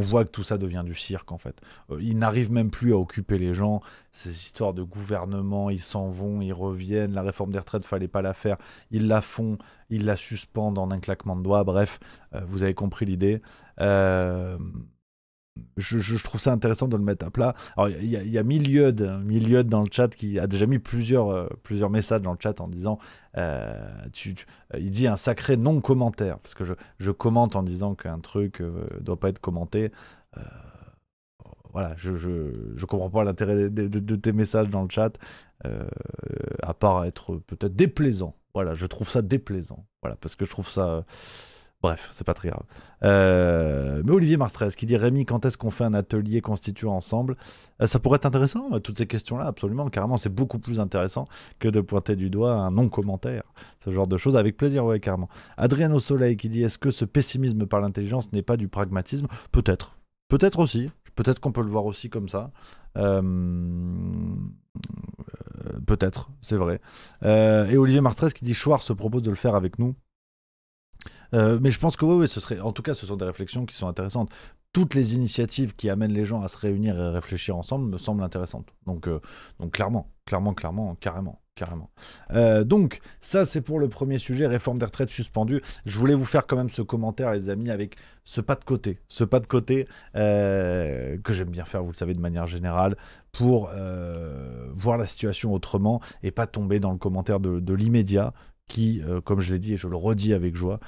voit que tout ça devient du cirque, en fait. Ils n'arrivent même plus à occuper les gens. Ces histoires de gouvernement, ils s'en vont, ils reviennent. La réforme des retraites, fallait pas la faire. Ils la font, ils la suspendent en un claquement de doigts. Bref, vous avez compris l'idée. Je trouve ça intéressant de le mettre à plat. Alors, il y a Miliud dans le chat qui a déjà mis plusieurs messages dans le chat en disant il dit un sacré non-commentaire, parce que je commente en disant qu'un truc doit pas être commenté. Voilà, je comprends pas l'intérêt de tes messages dans le chat, à part être peut-être déplaisant. Voilà, je trouve ça déplaisant. Voilà, parce que je trouve ça... Bref, c'est pas très grave. Mais Olivier Marstrez qui dit: Rémi, quand est-ce qu'on fait un atelier constituant ensemble? Ça pourrait être intéressant, toutes ces questions-là, absolument, carrément. C'est beaucoup plus intéressant que de pointer du doigt un non-commentaire. Ce genre de choses, avec plaisir, ouais, carrément. Adrien au Soleil qui dit: est-ce que ce pessimisme par l'intelligence n'est pas du pragmatisme? Peut-être. Peut-être aussi. Peut-être qu'on peut le voir aussi comme ça. Peut-être, c'est vrai. Et Olivier Marstrez qui dit: Chouard se propose de le faire avec nous. Mais je pense que oui, ce serait, en tout cas, ce sont des réflexions qui sont intéressantes. Toutes les initiatives qui amènent les gens à se réunir et à réfléchir ensemble me semblent intéressantes. Donc carrément. Donc ça, c'est pour le premier sujet, réforme des retraites suspendue. Je voulais vous faire quand même ce commentaire, les amis, avec ce pas de côté que j'aime bien faire, vous le savez, de manière générale, pour voir la situation autrement et pas tomber dans le commentaire de l'immédiat, qui, comme je l'ai dit et je le redis avec joie,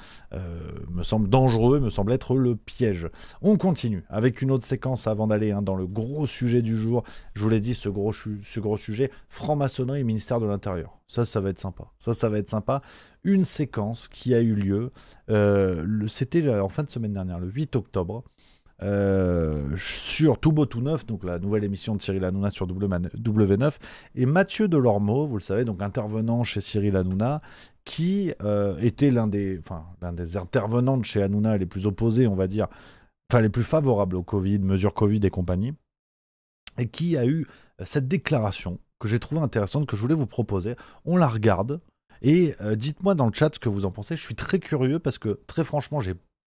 me semble dangereux, me semble être le piège. On continue avec une autre séquence avant d'aller dans le gros sujet du jour. Je vous l'ai dit, ce gros sujet, franc-maçonnerie et ministère de l'Intérieur. Ça va être sympa. Ça va être sympa. Une séquence qui a eu lieu, c'était en fin de semaine dernière, le 8 octobre, sur Tout Beau Tout Neuf, donc la nouvelle émission de Cyril Hanouna sur W9, et Mathieu Delormeau, vous le savez, donc intervenant chez Cyril Hanouna, qui était l'un des intervenants de chez Hanouna les plus opposés, on va dire, enfin les plus favorables au Covid, mesures Covid et compagnie, et qui a eu cette déclaration que j'ai trouvée intéressante, que je voulais vous proposer. On la regarde, et dites-moi dans le chat ce que vous en pensez. Je suis très curieux, parce que très franchement,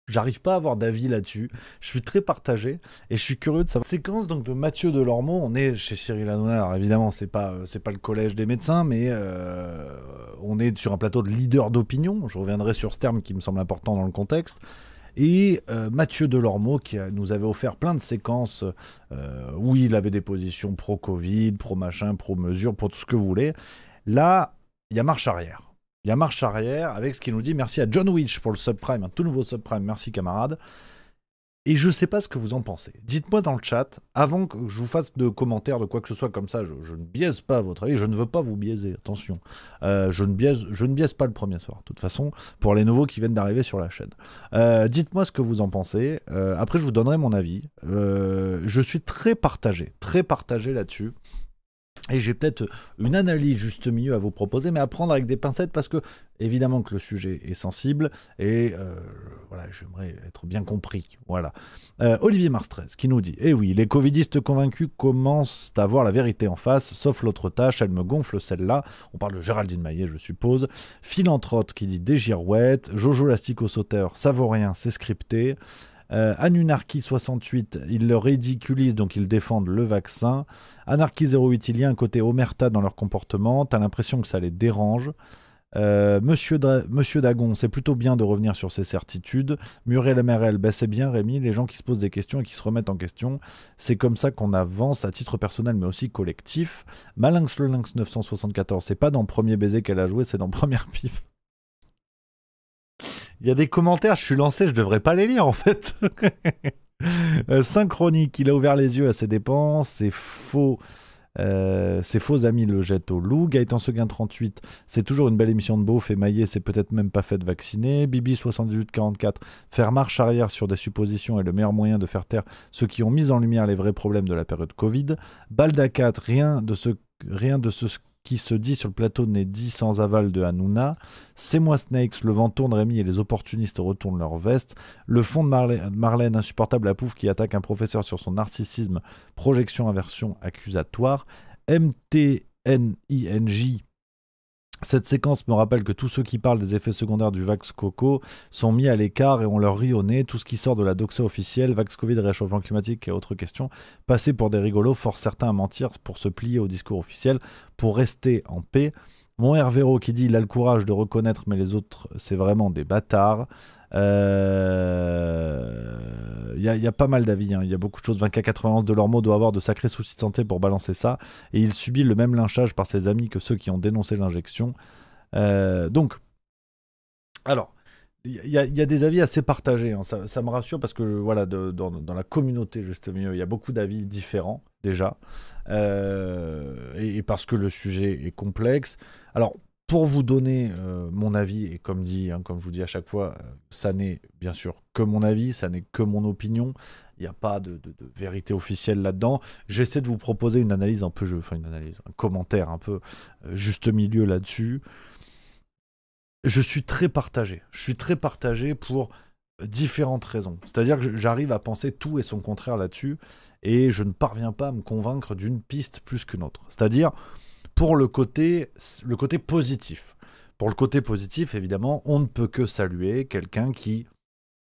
j'arrive pas à avoir d'avis là-dessus. Je suis très partagé et je suis curieux de savoir. Séquence donc de Mathieu Delormeau. On est chez Cyril Hanouna. Alors évidemment, c'est pas le collège des médecins, mais on est sur un plateau de leader d'opinion. Je reviendrai sur ce terme qui me semble important dans le contexte. Et Mathieu Delormeau qui nous avait offert plein de séquences où il avait des positions pro-Covid, pro-machin, pro-mesure, pour tout ce que vous voulez. Là, il y a marche arrière. Il y a marche arrière avec ce qu'il nous dit. Merci à John Witch pour le subprime, un tout nouveau subprime. Merci camarade. Et je sais pas ce que vous en pensez. Dites-moi dans le chat, avant que je vous fasse de commentaires de quoi que ce soit comme ça, je ne biaise pas votre avis, je ne veux pas vous biaiser, attention. Je ne biaise pas le premier soir, de toute façon, pour les nouveaux qui viennent d'arriver sur la chaîne. Dites-moi ce que vous en pensez. Après, je vous donnerai mon avis. Je suis très partagé là-dessus. Et j'ai peut-être une analyse juste milieu à vous proposer, mais à prendre avec des pincettes parce que, évidemment, que le sujet est sensible et voilà, j'aimerais être bien compris. Voilà. Olivier Marstrez qui nous dit: eh oui, les covidistes convaincus commencent à voir la vérité en face, sauf l'autre tâche, elle me gonfle celle-là. On parle de Géraldine Maillet, je suppose. Philanthrope qui dit des girouettes. Jojo Lastique au sauteur, ça vaut rien, c'est scripté. Anunarchy 68, ils le ridiculisent, donc ils défendent le vaccin. Anarchy 08, il y a un côté omerta dans leur comportement, t'as l'impression que ça les dérange. Monsieur Dagon, c'est plutôt bien de revenir sur ses certitudes. Muriel MRL, ben c'est bien Rémi, les gens qui se posent des questions et qui se remettent en question. C'est comme ça qu'on avance à titre personnel mais aussi collectif. Malinx le Lynx 974, c'est pas dans Premier Baiser qu'elle a joué, c'est dans Première Pipe. Il y a des commentaires, je suis lancé, je devrais pas les lire en fait. Synchronique, il a ouvert les yeux à ses dépenses, c'est faux. Ses faux amis le jettent au loup. Gaëtan Seguin 38, c'est toujours une belle émission de beauf et Maillet c'est peut-être même pas fait de vacciner. Bibi 7844, faire marche arrière sur des suppositions est le meilleur moyen de faire taire ceux qui ont mis en lumière les vrais problèmes de la période Covid. Balda 4, rien de ce qui se dit sur le plateau n'est dit sans aval de Hanouna. C'est moi Snakes, le vent tourne Rémi et les opportunistes retournent leur veste. Le fond de Marlène, insupportable à Pouf qui attaque un professeur sur son narcissisme, projection inversion accusatoire. MTNINJ, cette séquence me rappelle que tous ceux qui parlent des effets secondaires du Vax Coco sont mis à l'écart et on leur rit au nez. Tout ce qui sort de la doxa officielle, Vax Covid, réchauffement climatique et autres questions, passer pour des rigolos, force certains à mentir pour se plier au discours officiel, pour rester en paix. Mon Hervéro qui dit il a le courage de reconnaître, mais les autres, c'est vraiment des bâtards. Il y a pas mal d'avis, hein. Il y a beaucoup de choses. 20K91 de Lormeau doit avoir de sacrés soucis de santé pour balancer ça, et il subit le même lynchage par ses amis que ceux qui ont dénoncé l'injection. Donc, alors, il y a des avis assez partagés, hein. Ça me rassure parce que voilà, dans la communauté juste mieux, il y a beaucoup d'avis différents déjà, et parce que le sujet est complexe. Alors, pour vous donner mon avis, et comme dit, hein, comme je vous dis à chaque fois, ça n'est bien sûr que mon avis, ça n'est que mon opinion, il n'y a pas de vérité officielle là-dedans. J'essaie de vous proposer une analyse un peu, un commentaire un peu juste milieu là-dessus. Je suis très partagé. Je suis très partagé pour différentes raisons. C'est-à-dire que j'arrive à penser tout et son contraire là-dessus, et je ne parviens pas à me convaincre d'une piste plus qu'une autre. C'est-à-dire, pour le côté positif. Pour le côté positif, évidemment, on ne peut que saluer quelqu'un qui,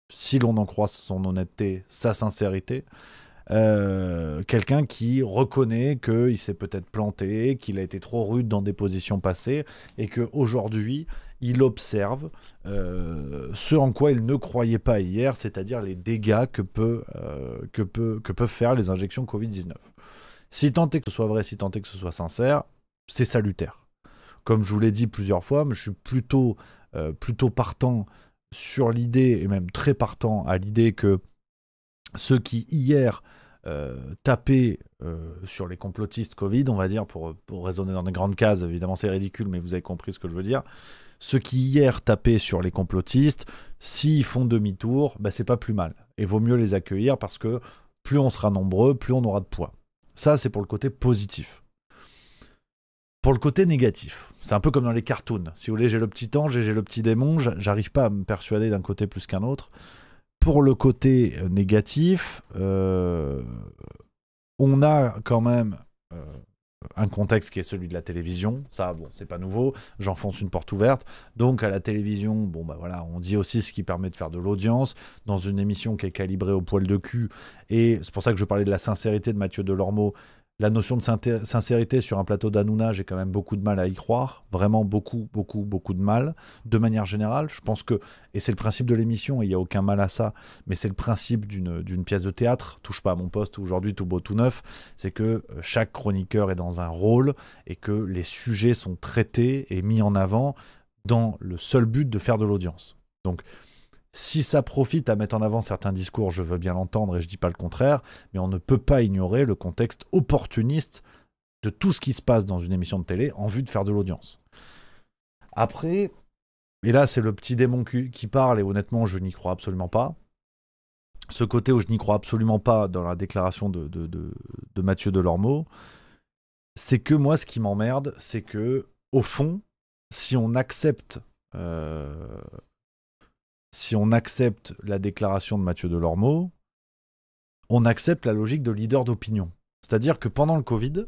si l'on en croit son honnêteté, sa sincérité, quelqu'un qui reconnaît qu'il s'est peut-être planté, qu'il a été trop rude dans des positions passées, et qu'aujourd'hui, il observe ce en quoi il ne croyait pas hier, c'est-à-dire les dégâts que peuvent faire les injections Covid-19. Si tant est que ce soit vrai, si tant est que ce soit sincère, c'est salutaire. Comme je vous l'ai dit plusieurs fois, je suis plutôt partant sur l'idée, et même très partant à l'idée que ceux qui hier tapaient sur les complotistes Covid, on va dire, pour raisonner dans des grandes cases, évidemment c'est ridicule, mais vous avez compris ce que je veux dire, ceux qui hier tapaient sur les complotistes, s'ils font demi-tour, c'est pas plus mal. Et vaut mieux les accueillir parce que plus on sera nombreux, plus on aura de poids. Ça, c'est pour le côté positif. Pour le côté négatif, c'est un peu comme dans les cartoons. Si vous voulez, j'ai le petit ange et j'ai le petit démon, j'arrive pas à me persuader d'un côté plus qu'un autre. Pour le côté négatif, on a quand même un contexte qui est celui de la télévision. Ça, bon, c'est pas nouveau, j'enfonce une porte ouverte. Donc à la télévision, bon bah voilà, on dit aussi ce qui permet de faire de l'audience dans une émission qui est calibrée au poil de cul. Et c'est pour ça que je parlais de la sincérité de Mathieu Delormeau. La notion de sincérité sur un plateau d'Hanouna, j'ai quand même beaucoup de mal à y croire. Vraiment beaucoup de mal. De manière générale, je pense que, et c'est le principe de l'émission, et il n'y a aucun mal à ça, mais c'est le principe d'une pièce de théâtre, touche pas à mon poste, aujourd'hui tout beau tout neuf, c'est que chaque chroniqueur est dans un rôle, et que les sujets sont traités et mis en avant dans le seul but de faire de l'audience. Donc, si ça profite à mettre en avant certains discours, je veux bien l'entendre et je dis pas le contraire, mais on ne peut pas ignorer le contexte opportuniste de tout ce qui se passe dans une émission de télé en vue de faire de l'audience. Après, et là c'est le petit démon qui parle, et honnêtement je n'y crois absolument pas. Ce côté où je n'y crois absolument pas dans la déclaration de Mathieu Delormeau, c'est que moi, ce qui m'emmerde, c'est que, au fond, si on accepte, euh, si on accepte la déclaration de Mathieu Delormeau, on accepte la logique de leader d'opinion. C'est-à-dire que pendant le Covid,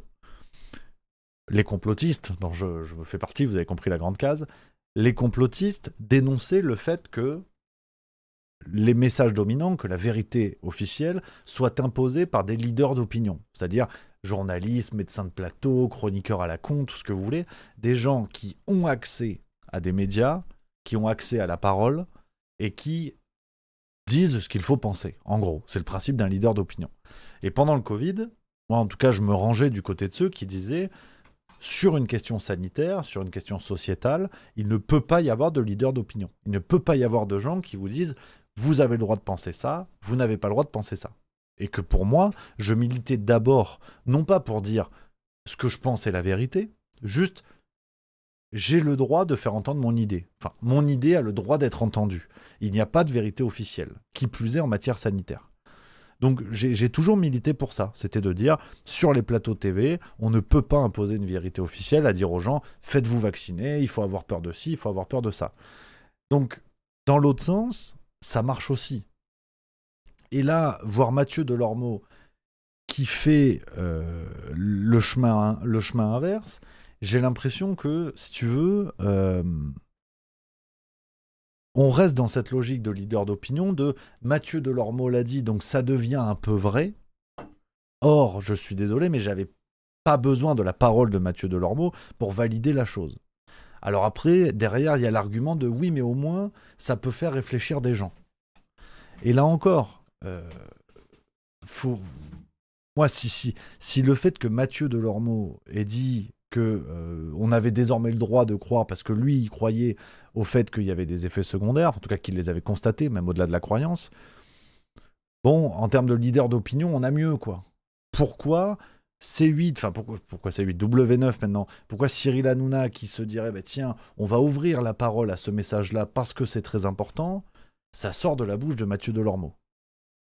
les complotistes, dont je me fais partie, vous avez compris la grande case, les complotistes dénonçaient le fait que les messages dominants, que la vérité officielle soit imposée par des leaders d'opinion. C'est-à-dire journalistes, médecins de plateau, chroniqueurs à la con, tout ce que vous voulez, des gens qui ont accès à des médias, qui ont accès à la parole et qui disent ce qu'il faut penser. En gros, c'est le principe d'un leader d'opinion. Et pendant le Covid, moi en tout cas, je me rangeais du côté de ceux qui disaient sur une question sanitaire, sur une question sociétale, il ne peut pas y avoir de leader d'opinion. Il ne peut pas y avoir de gens qui vous disent vous avez le droit de penser ça, vous n'avez pas le droit de penser ça. Et que pour moi, je militais d'abord, non pas pour dire ce que je pense est la vérité, juste j'ai le droit de faire entendre mon idée. Enfin, mon idée a le droit d'être entendue. Il n'y a pas de vérité officielle, qui plus est en matière sanitaire. Donc j'ai toujours milité pour ça. C'était de dire, sur les plateaux TV, on ne peut pas imposer une vérité officielle à dire aux gens, faites-vous vacciner, il faut avoir peur de ci, il faut avoir peur de ça. Donc, dans l'autre sens, ça marche aussi. Et là, voir Mathieu Delormeau qui fait le chemin inverse, j'ai l'impression que, si tu veux, on reste dans cette logique de leader d'opinion, de Mathieu Delormeau l'a dit, donc ça devient un peu vrai. Or, je suis désolé, mais j'avais pas besoin de la parole de Mathieu Delormeau pour valider la chose. Alors après, derrière, il y a l'argument de oui, mais au moins, ça peut faire réfléchir des gens. Et là encore, moi, si le fait que Mathieu Delormeau ait dit qu'on avait désormais le droit de croire, parce que lui, il croyait au fait qu'il y avait des effets secondaires, en tout cas qu'il les avait constatés, même au-delà de la croyance, bon, en termes de leader d'opinion, on a mieux, quoi. Pourquoi C8, enfin pourquoi C8, W9 maintenant, pourquoi Cyril Hanouna qui se dirait, bah, tiens, on va ouvrir la parole à ce message-là parce que c'est très important, ça sort de la bouche de Mathieu Delormeau.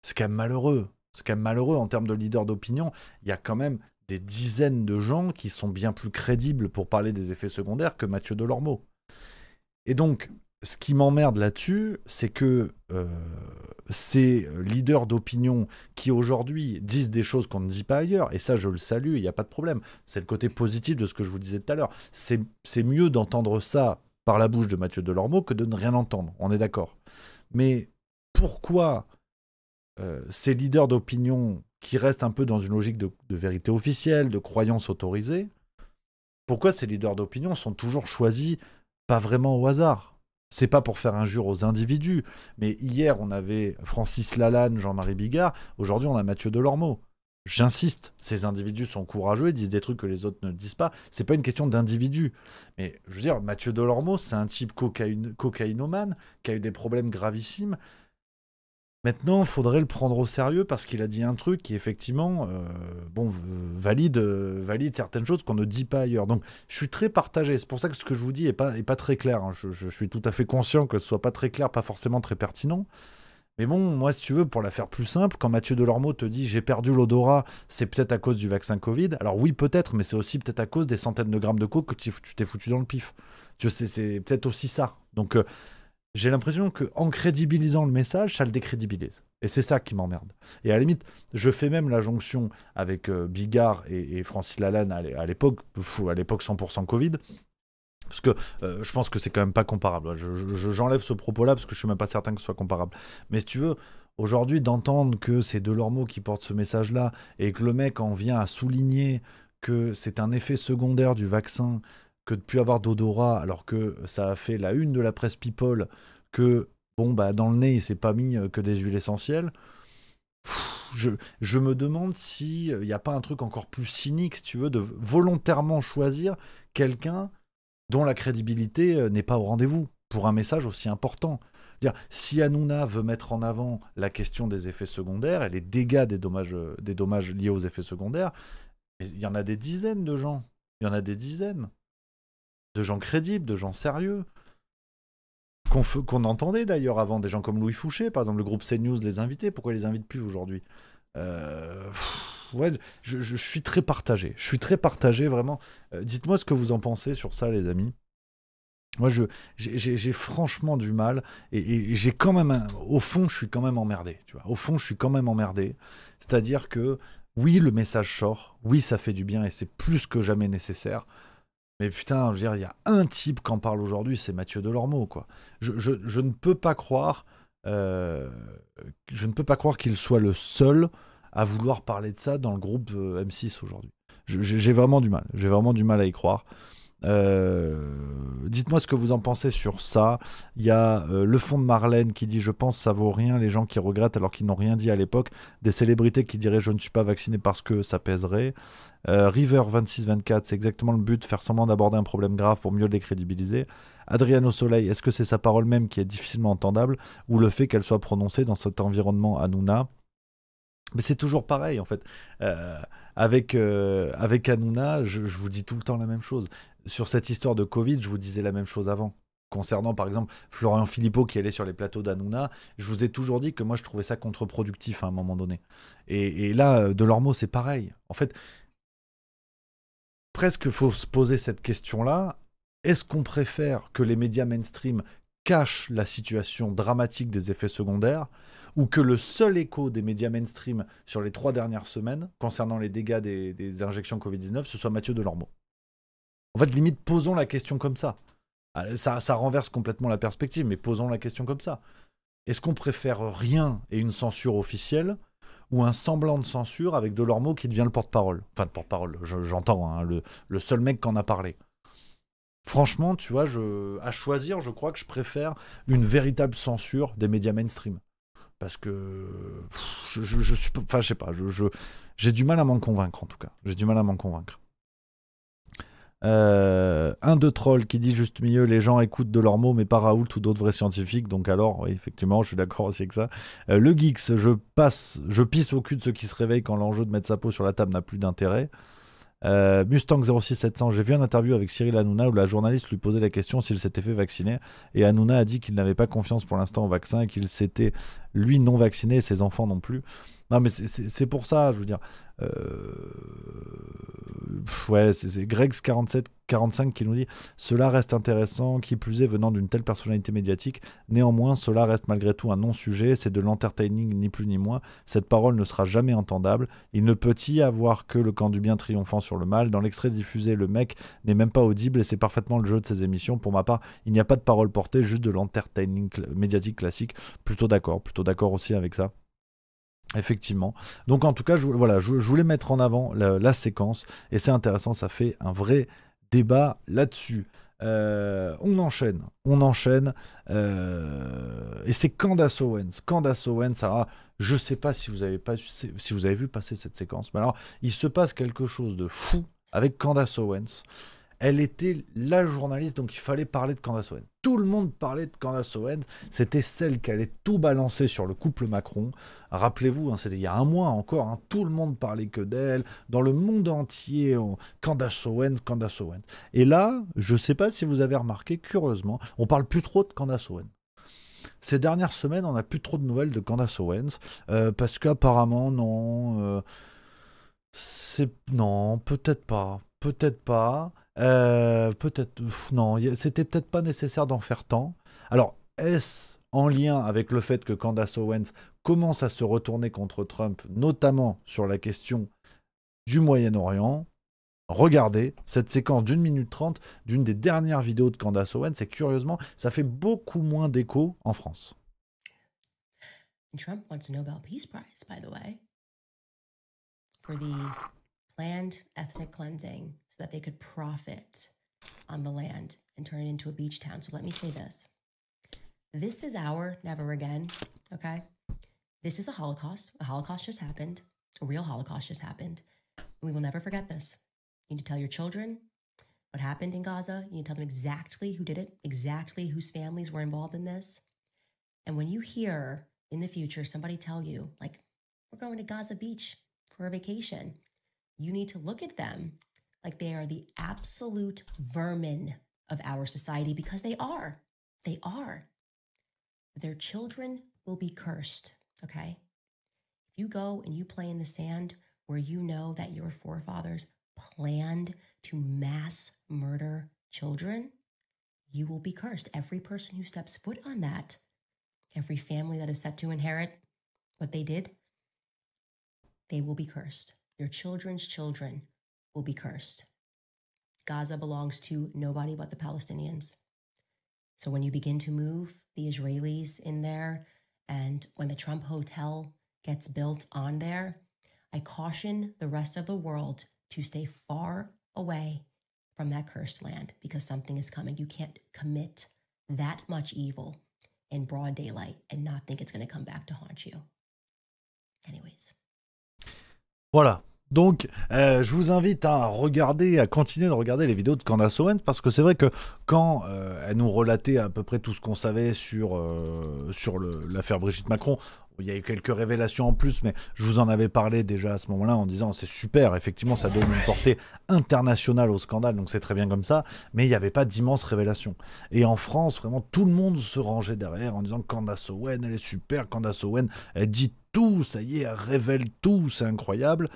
C'est quand même malheureux. C'est quand même malheureux en termes de leader d'opinion. Il y a quand même des dizaines de gens qui sont bien plus crédibles pour parler des effets secondaires que Mathieu Delormeau. Et donc, ce qui m'emmerde là-dessus, c'est que ces leaders d'opinion qui aujourd'hui disent des choses qu'on ne dit pas ailleurs, et ça je le salue, il n'y a pas de problème, c'est le côté positif de ce que je vous disais tout à l'heure, c'est mieux d'entendre ça par la bouche de Mathieu Delormeau que de ne rien entendre, on est d'accord. Mais pourquoi ces leaders d'opinion qui restent un peu dans une logique de vérité officielle, de croyance autorisée, pourquoi ces leaders d'opinion sont toujours choisis pas vraiment au hasard? C'est pas pour faire injure aux individus, mais hier on avait Francis Lalanne, Jean-Marie Bigard, aujourd'hui on a Mathieu Delormeau. J'insiste, ces individus sont courageux, ils disent des trucs que les autres ne disent pas, c'est pas une question d'individu. Mais je veux dire, Mathieu Delormeau, c'est un type cocaïnomane, qui a eu des problèmes gravissimes. Maintenant, il faudrait le prendre au sérieux parce qu'il a dit un truc qui, effectivement, valide certaines choses qu'on ne dit pas ailleurs. Donc, je suis très partagé. C'est pour ça que ce que je vous dis est pas très clair. Hein. Je suis tout à fait conscient que ce soit pas très clair, pas forcément très pertinent. Mais bon, moi, si tu veux, pour la faire plus simple, quand Mathieu Delormeau te dit « j'ai perdu l'odorat, c'est peut-être à cause du vaccin Covid », alors oui, peut-être, mais c'est aussi peut-être à cause des centaines de grammes de coke que tu t'es foutu dans le pif. Tu sais, c'est peut-être aussi ça. Donc... j'ai l'impression qu'en crédibilisant le message, ça le décrédibilise. Et c'est ça qui m'emmerde. Et à la limite, je fais même la jonction avec Bigard et Francis Lalanne à l'époque 100% Covid, parce que je pense que c'est quand même pas comparable. J'enlève ce propos-là parce que je suis même pas certain que ce soit comparable. Mais si tu veux, aujourd'hui, d'entendre que c'est Delormeau qui porte ce message-là et que le mec en vient à souligner que c'est un effet secondaire du vaccin, que de ne plus avoir d'odorat, alors que ça a fait la une de la presse People, que dans le nez, il s'est pas mis que des huiles essentielles. Je me demande s'il n'y a pas un truc encore plus cynique, si tu veux, de volontairement choisir quelqu'un dont la crédibilité n'est pas au rendez-vous, pour un message aussi important. Si Hanouna veut mettre en avant la question des effets secondaires et les dégâts des dommages liés aux effets secondaires, il y en a des dizaines de gens. Il y en a des dizaines. De gens crédibles, de gens sérieux, qu'on entendait d'ailleurs avant, des gens comme Louis Fouché, par exemple, le groupe CNews les invitait, pourquoi ils les invitent plus aujourd'hui ouais, je suis très partagé. Je suis très partagé, vraiment. Dites-moi ce que vous en pensez sur ça, les amis. Moi, j'ai franchement du mal et j'ai quand même, au fond, je suis quand même emmerdé. Tu vois, au fond, je suis quand même emmerdé. C'est-à-dire que oui, le message sort, oui, ça fait du bien et c'est plus que jamais nécessaire. Mais putain, je veux dire, il y a un type qui en parle aujourd'hui, c'est Mathieu Delormeau, quoi. Je ne peux pas croire, euh, je ne peux pas croire qu'il soit le seul à vouloir parler de ça dans le groupe M6 aujourd'hui. J'ai vraiment du mal. J'ai vraiment du mal à y croire. Dites-moi ce que vous en pensez sur ça. Il y a le fond de Marlène qui dit je pense ça vaut rien les gens qui regrettent alors qu'ils n'ont rien dit à l'époque. Des célébrités qui diraient je ne suis pas vacciné parce que ça pèserait. River 2624 c'est exactement le but, faire semblant d'aborder un problème grave pour mieux le décrédibiliser. Adriano Soleil, est-ce que c'est sa parole même qui est difficilement entendable ou le fait qu'elle soit prononcée dans cet environnement Hanouna? Mais c'est toujours pareil en fait. Euh, avec Hanouna, je vous dis tout le temps la même chose. Sur cette histoire de Covid, je vous disais la même chose avant. Concernant par exemple Florian Philippot qui allait sur les plateaux d'Hanouna, je vous ai toujours dit que moi je trouvais ça contre-productif à un moment donné. Et là, Delormeau, c'est pareil. En fait, presque faut se poser cette question-là. Est-ce qu'on préfère que les médias mainstream cachent la situation dramatique des effets secondaires ou que le seul écho des médias mainstream sur les 3 dernières semaines concernant les dégâts des injections Covid-19, ce soit Mathieu Delormeau? En fait, limite, posons la question comme ça. Ça renverse complètement la perspective, mais posons la question comme ça. Est-ce qu'on préfère rien et une censure officielle ou un semblant de censure avec Delormeau qui devient le porte-parole? Enfin, le porte-parole, j'entends, hein, le seul mec qui en a parlé. Franchement, tu vois, à choisir, je crois que je préfère une véritable censure des médias mainstream. Parce que je suis, enfin, je sais pas, j'ai du mal à m'en convaincre en tout cas. J'ai du mal à m'en convaincre. Un de troll qui dit juste milieu, les gens écoutent de leurs mots, mais pas Raoult ou d'autres vrais scientifiques. Donc alors, oui, effectivement, je suis d'accord aussi avec ça. Le Geeks, je pisse au cul de ceux qui se réveillent quand l'enjeu de mettre sa peau sur la table n'a plus d'intérêt. Mustang 06700, j'ai vu une interview avec Cyril Hanouna où la journaliste lui posait la question s'il s'était fait vacciner et Hanouna a dit qu'il n'avait pas confiance pour l'instant au vaccin et qu'il s'était lui non vacciné et ses enfants non plus. Non mais c'est pour ça, je veux dire. Ouais, c'est Gregs4745 qui nous dit cela reste intéressant, qui plus est venant d'une telle personnalité médiatique. Néanmoins, cela reste malgré tout un non-sujet, c'est de l'entertaining ni plus ni moins. Cette parole ne sera jamais entendable. Il ne peut y avoir que le camp du bien triomphant sur le mal. Dans l'extrait diffusé, le mec n'est même pas audible et c'est parfaitement le jeu de ces émissions. Pour ma part, il n'y a pas de parole portée, juste de l'entertaining médiatique classique. Plutôt d'accord aussi avec ça. Effectivement. Donc en tout cas, je voulais mettre en avant la séquence et c'est intéressant, ça fait un vrai débat là-dessus. On enchaîne. Et c'est Candace Owens. Candace Owens, alors, je sais pas si vous avez vu passer cette séquence, mais alors il se passe quelque chose de fou avec Candace Owens. Elle était la journaliste, donc il fallait parler de Candace Owens. Tout le monde parlait de Candace Owens. C'était celle qui allait tout balancer sur le couple Macron. Rappelez-vous, hein, c'était il y a un mois encore. Hein, tout le monde parlait que d'elle. Dans le monde entier, Candace Owens. Et là, je ne sais pas si vous avez remarqué, curieusement, on parle plus trop de Candace Owens. Ces dernières semaines, on n'a plus trop de nouvelles de Candace Owens. Parce qu'apparemment, non. Non, peut-être pas. Non, c'était peut-être pas nécessaire d'en faire tant. Alors, est-ce en lien avec le fait que Candace Owens commence à se retourner contre Trump, notamment sur la question du Moyen-Orient? Regardez cette séquence d'1 minute 30 d'une des dernières vidéos de Candace Owens et curieusement, ça fait beaucoup moins d'écho en France. Trump wants a Nobel Peace Prize, by the way, for the planned ethnic cleansing so that they could profit on the land and turn it into a beach town. So let me say this. This is our never again, okay? This is a Holocaust. A Holocaust just happened. A real Holocaust just happened. And we will never forget this. You need to tell your children what happened in Gaza. You need to tell them exactly who did it, exactly whose families were involved in this. And when you hear in the future somebody tell you, like, we're going to Gaza Beach for a vacation, you need to look at them like they are the absolute vermin of our society, because they are. They are. Their children will be cursed, okay? If you go and you play in the sand where you know that your forefathers planned to mass murder children, you will be cursed. Every person who steps foot on that, every family that is set to inherit what they did, they will be cursed. Your children's children will be cursed. Gaza belongs to nobody but the Palestinians. So when you begin to move the Israelis in there, and when the Trump Hotel gets built on there, I caution the rest of the world to stay far away from that cursed land because something is coming. You can't commit that much evil in broad daylight and not think it's going to come back to haunt you. Anyways. Voilà. Donc, je vous invite à regarder, à continuer de regarder les vidéos de Candace Owens parce que c'est vrai que quand elle nous relatait à peu près tout ce qu'on savait sur l'affaire Brigitte Macron, il y a eu quelques révélations en plus, mais je vous en avais parlé déjà à ce moment-là en disant c'est super, effectivement ça donne une portée internationale au scandale, donc c'est très bien comme ça, mais il n'y avait pas d'immenses révélations. Et en France, vraiment, tout le monde se rangeait derrière en disant Candace Owens, elle est super, Candace Owens, elle dit tout, ça y est, elle révèle tout, c'est incroyable.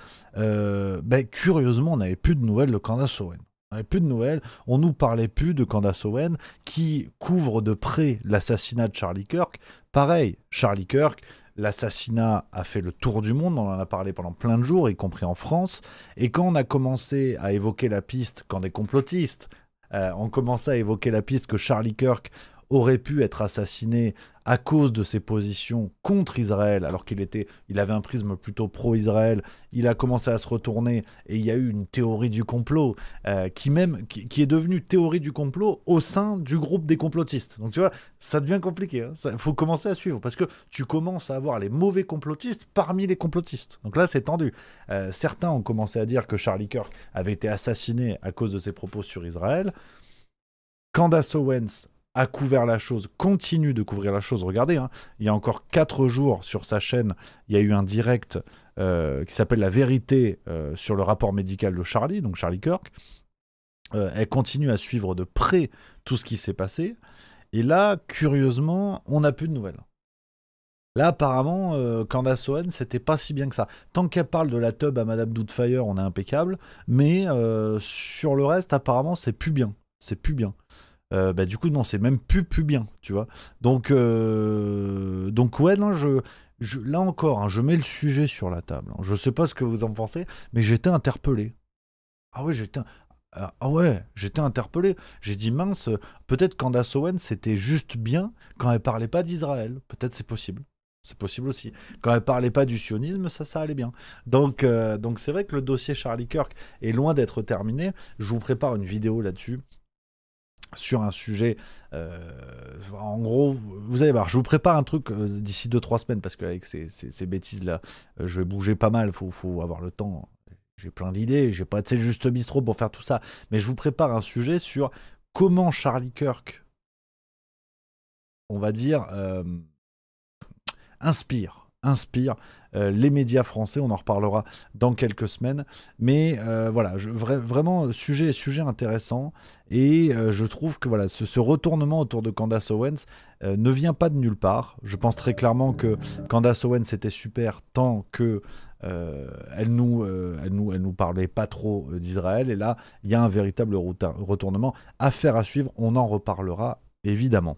Curieusement, on n'avait plus de nouvelles de Candace Owens. On n'avait plus de nouvelles, on nous parlait plus de Candace Owens qui couvre de près l'assassinat de Charlie Kirk. Pareil, Charlie Kirk, l'assassinat a fait le tour du monde, on en a parlé pendant plein de jours, y compris en France. Et quand on a commencé à évoquer la piste, quand des complotistes ont commencé à évoquer la piste que Charlie Kirk aurait pu être assassiné à cause de ses positions contre Israël, alors qu'il avait un prisme plutôt pro-Israël, il a commencé à se retourner et il y a eu une théorie du complot qui est devenue théorie du complot au sein du groupe des complotistes. Donc tu vois, ça devient compliqué. Il faut commencer à suivre parce que tu commences à avoir les mauvais complotistes parmi les complotistes. Donc là, c'est tendu. Certains ont commencé à dire que Charlie Kirk avait été assassiné à cause de ses propos sur Israël. Candace Owens a couvert la chose, continue de couvrir la chose. Regardez, il y a encore 4 jours sur sa chaîne, il y a eu un direct qui s'appelle La Vérité sur le rapport médical de Charlie, donc Charlie Kirk. Elle continue à suivre de près tout ce qui s'est passé. Et là, curieusement, on n'a plus de nouvelles. Là, apparemment, Candace Owens, c'était pas si bien que ça. Tant qu'elle parle de la tub à Madame Doubtfire, on est impeccable. Mais sur le reste, apparemment, c'est plus bien. C'est plus bien. Du coup non, c'est même plus bien, tu vois. Donc ouais, non, là encore, je mets le sujet sur la table. Je sais pas ce que vous en pensez, mais j'étais interpellé. Ah ouais, j'étais interpellé. J'ai dit mince, peut-être Candace Owens c'était juste bien quand elle parlait pas d'Israël. Peut-être c'est possible. C'est possible aussi. Quand elle parlait pas du sionisme, ça allait bien. Donc c'est vrai que le dossier Charlie Kirk est loin d'être terminé. Je vous prépare une vidéo là-dessus. Sur un sujet, en gros, vous allez voir, je vous prépare un truc d'ici 2-3 semaines, parce qu'avec ces bêtises-là, je vais bouger pas mal, faut avoir le temps, j'ai plein d'idées, j'ai pas assez juste bistrot pour faire tout ça, mais je vous prépare un sujet sur comment Charlie Kirk, on va dire, inspire les médias français, on en reparlera dans quelques semaines, mais voilà, vraiment sujet intéressant, et je trouve que voilà, ce retournement autour de Candace Owens ne vient pas de nulle part. Je pense très clairement que Candace Owens était super tant que elle nous parlait pas trop d'Israël, et là il y a un véritable retournement, affaire à suivre, on en reparlera évidemment.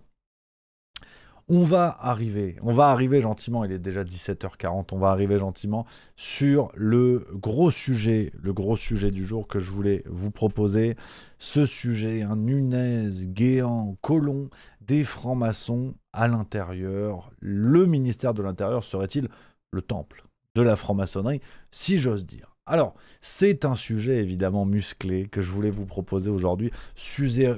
On va arriver gentiment, il est déjà 17h40, on va arriver gentiment sur le gros sujet du jour que je voulais vous proposer. Ce sujet, un Nunez, Guéant, Collomb, des francs-maçons à l'intérieur. Le ministère de l'Intérieur serait-il le temple de la franc-maçonnerie, si j'ose dire? Alors, c'est un sujet évidemment musclé que je voulais vous proposer aujourd'hui. Sujet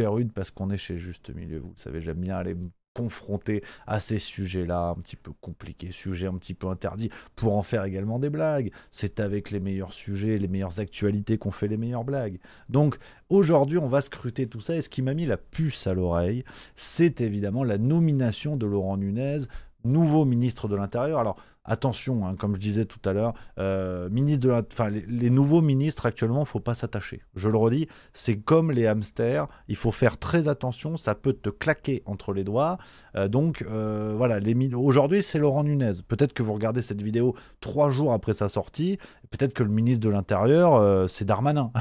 rude parce qu'on est chez Juste Milieu, vous le savez, j'aime bien aller confronté à ces sujets-là, un petit peu compliqués, sujets un petit peu interdits, pour en faire également des blagues. C'est avec les meilleurs sujets, les meilleures actualités qu'on fait les meilleures blagues. Donc aujourd'hui, on va scruter tout ça, et ce qui m'a mis la puce à l'oreille, c'est évidemment la nomination de Laurent Nunez, nouveau ministre de l'Intérieur. Alors attention, comme je disais tout à l'heure, les nouveaux ministres actuellement, il ne faut pas s'attacher. Je le redis, c'est comme les hamsters, il faut faire très attention, ça peut te claquer entre les doigts. Voilà, aujourd'hui c'est Laurent Nunez. Peut-être que vous regardez cette vidéo 3 jours après sa sortie, Peut-être que le ministre de l'Intérieur, c'est Darmanin,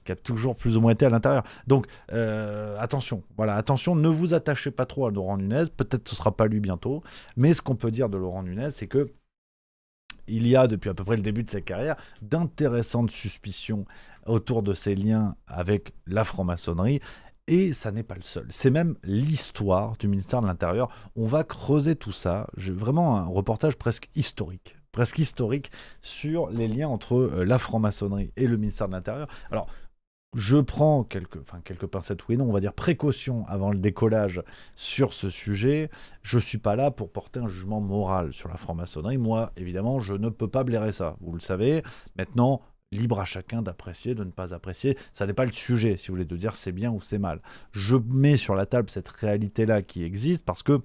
qui a toujours plus ou moins été à l'intérieur. Donc, attention, voilà, attention, ne vous attachez pas trop à Laurent Nunez, peut-être ce ne sera pas lui bientôt, mais ce qu'on peut dire de Laurent Nunez, c'est que il y a, depuis à peu près le début de sa carrière, d'intéressantes suspicions autour de ses liens avec la franc-maçonnerie, et ça n'est pas le seul. C'est même l'histoire du ministère de l'Intérieur. On va creuser tout ça. J'ai vraiment un reportage presque historique sur les liens entre la franc-maçonnerie et le ministère de l'Intérieur. Alors, je prends quelques pincettes, oui et non, on va dire précaution avant le décollage sur ce sujet. Je ne suis pas là pour porter un jugement moral sur la franc-maçonnerie. Moi, évidemment, je ne peux pas blairer ça, vous le savez. Maintenant, libre à chacun d'apprécier, de ne pas apprécier. Ça n'est pas le sujet, si vous voulez, de dire c'est bien ou c'est mal. Je mets sur la table cette réalité-là qui existe parce que,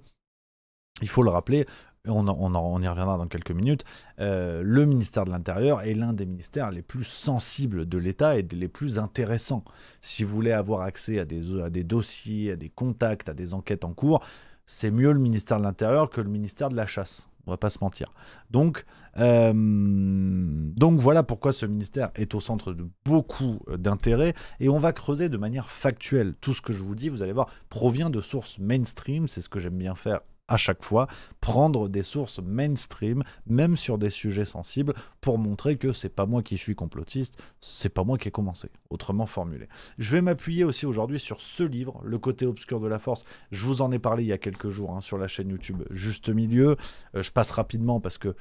il faut le rappeler, on y reviendra dans quelques minutes, le ministère de l'Intérieur est l'un des ministères les plus sensibles de l'État et les plus intéressants. Si vous voulez avoir accès à des dossiers, à des contacts, à des enquêtes en cours, c'est mieux le ministère de l'Intérieur que le ministère de la Chasse. On va pas se mentir. Donc voilà pourquoi ce ministère est au centre de beaucoup d'intérêts et on va creuser de manière factuelle. Tout ce que je vous dis, vous allez voir, provient de sources mainstream, c'est ce que j'aime bien faire à chaque fois, prendre des sources mainstream, même sur des sujets sensibles, pour montrer que c'est pas moi qui suis complotiste, c'est pas moi qui ai commencé, autrement formulé. Je vais m'appuyer aussi aujourd'hui sur ce livre, Le côté obscur de la force. Je vous en ai parlé il y a quelques jours sur la chaîne YouTube Juste Milieu. Je passe rapidement parce que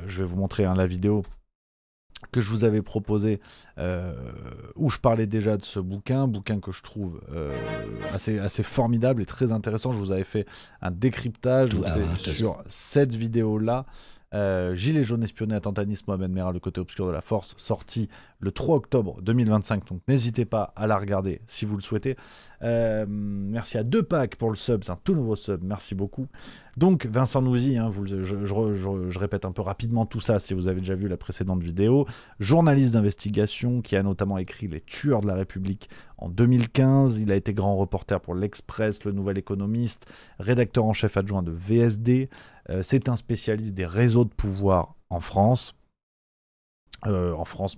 je vais vous montrer la vidéo que je vous avais proposé, où je parlais déjà de ce bouquin que je trouve assez formidable et très intéressant. Je vous avais fait un décryptage sur cette vidéo-là. Gilets jaunes espionnés, attentat-Nice, Mohamed Merah, Le côté obscur de la force, sorti le 3 octobre 2025. Donc n'hésitez pas à la regarder si vous le souhaitez. Merci à 2 packs pour le sub, c'est un tout nouveau sub, merci beaucoup. Donc Vincent Nouzy, je répète un peu rapidement tout ça si vous avez déjà vu la précédente vidéo, journaliste d'investigation qui a notamment écrit Les tueurs de la République en 2015, il a été grand reporter pour l'Express, Le Nouvel Économiste, rédacteur en chef adjoint de VSD, c'est un spécialiste des réseaux de pouvoir en France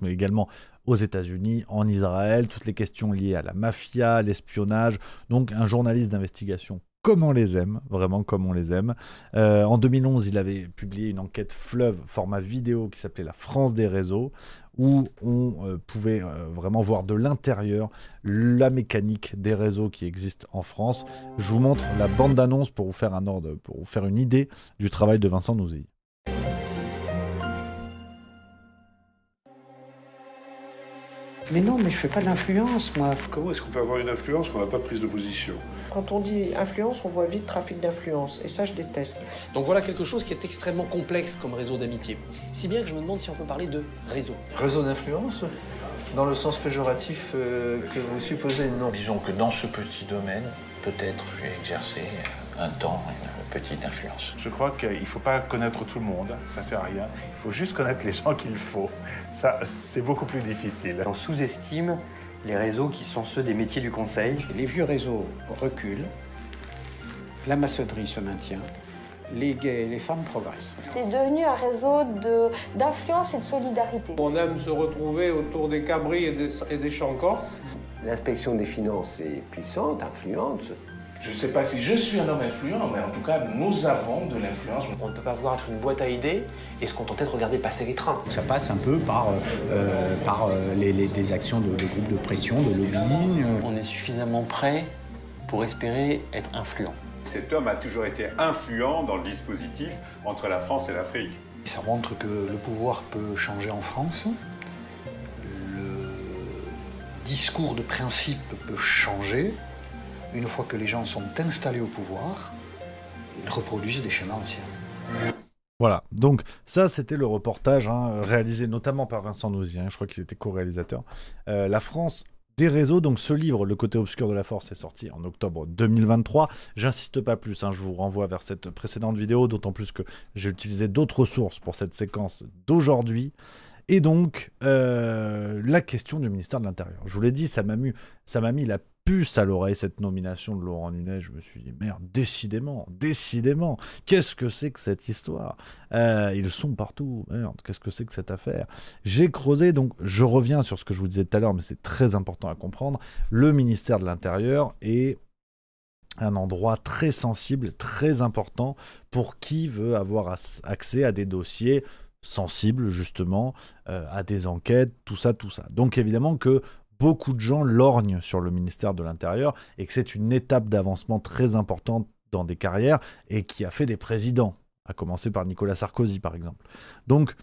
mais également aux États-Unis, en Israël, toutes les questions liées à la mafia, l'espionnage, donc un journaliste d'investigation comme on les aime, vraiment comme on les aime. En 2011, il avait publié une enquête fleuve format vidéo qui s'appelait La France des réseaux, où on pouvait vraiment voir de l'intérieur la mécanique des réseaux qui existent en France. Je vous montre la bande-annonce pour vous faire pour vous faire une idée du travail de Vincent Nouzy. Mais non, mais je fais pas de l'influence, moi. Comment est-ce qu'on peut avoir une influence quand on n'a pas de prise de position? Quand on dit influence, on voit vite trafic d'influence, et ça, je déteste. Donc voilà quelque chose qui est extrêmement complexe comme réseau d'amitié. Si bien que je me demande si on peut parler de réseau. Réseau d'influence? Dans le sens péjoratif que vous supposez, non. Disons que dans ce petit domaine, peut-être j'ai exercé un temps une petite influence. Je crois qu'il ne faut pas connaître tout le monde, ça ne sert à rien. Il faut juste connaître les gens qu'il faut. Ça, c'est beaucoup plus difficile. On sous-estime les réseaux qui sont ceux des métiers du conseil. Les vieux réseaux reculent, la maçonnerie se maintient, les gays et les femmes progressent. C'est devenu un réseau d'influence et de solidarité. On aime se retrouver autour des cabris et des champs corses. L'inspection des finances est puissante, influente. Je ne sais pas si je suis un homme influent, mais en tout cas, nous avons de l'influence. On ne peut pas voir être une boîte à idées et se contenter de regarder passer les trains. Ça passe un peu par des actions de groupes de pression, de lobbying. On est suffisamment prêt pour espérer être influent. Cet homme a toujours été influent dans le dispositif entre la France et l'Afrique. Ça montre que le pouvoir peut changer en France. Le discours de principe peut changer. Une fois que les gens sont installés au pouvoir, ils reproduisent des schémas anciens. Voilà, donc ça c'était le reportage réalisé notamment par Vincent Nouzy, je crois qu'il était co-réalisateur. La France des réseaux, donc ce livre, Le côté obscur de la force, est sorti en octobre 2023. J'insiste pas plus, je vous renvoie vers cette précédente vidéo, d'autant plus que j'ai utilisé d'autres sources pour cette séquence d'aujourd'hui. Et donc, la question du ministère de l'Intérieur. Je vous l'ai dit, ça m'a mis la puce à l'oreille cette nomination de Laurent Nunez. Je me suis dit, merde, décidément, qu'est-ce que c'est que cette histoire? Ils sont partout, merde, qu'est-ce que c'est que cette affaire? J'ai creusé, donc je reviens sur ce que je vous disais tout à l'heure, mais c'est très important à comprendre. Le ministère de l'Intérieur est un endroit très sensible, très important pour qui veut avoir accès à des dossiers sensibles, justement, à des enquêtes, tout ça. Donc évidemment que beaucoup de gens lorgnent sur le ministère de l'Intérieur et que c'est une étape d'avancement très importante dans des carrières et qui a fait des présidents, à commencer par Nicolas Sarkozy, par exemple. Donc,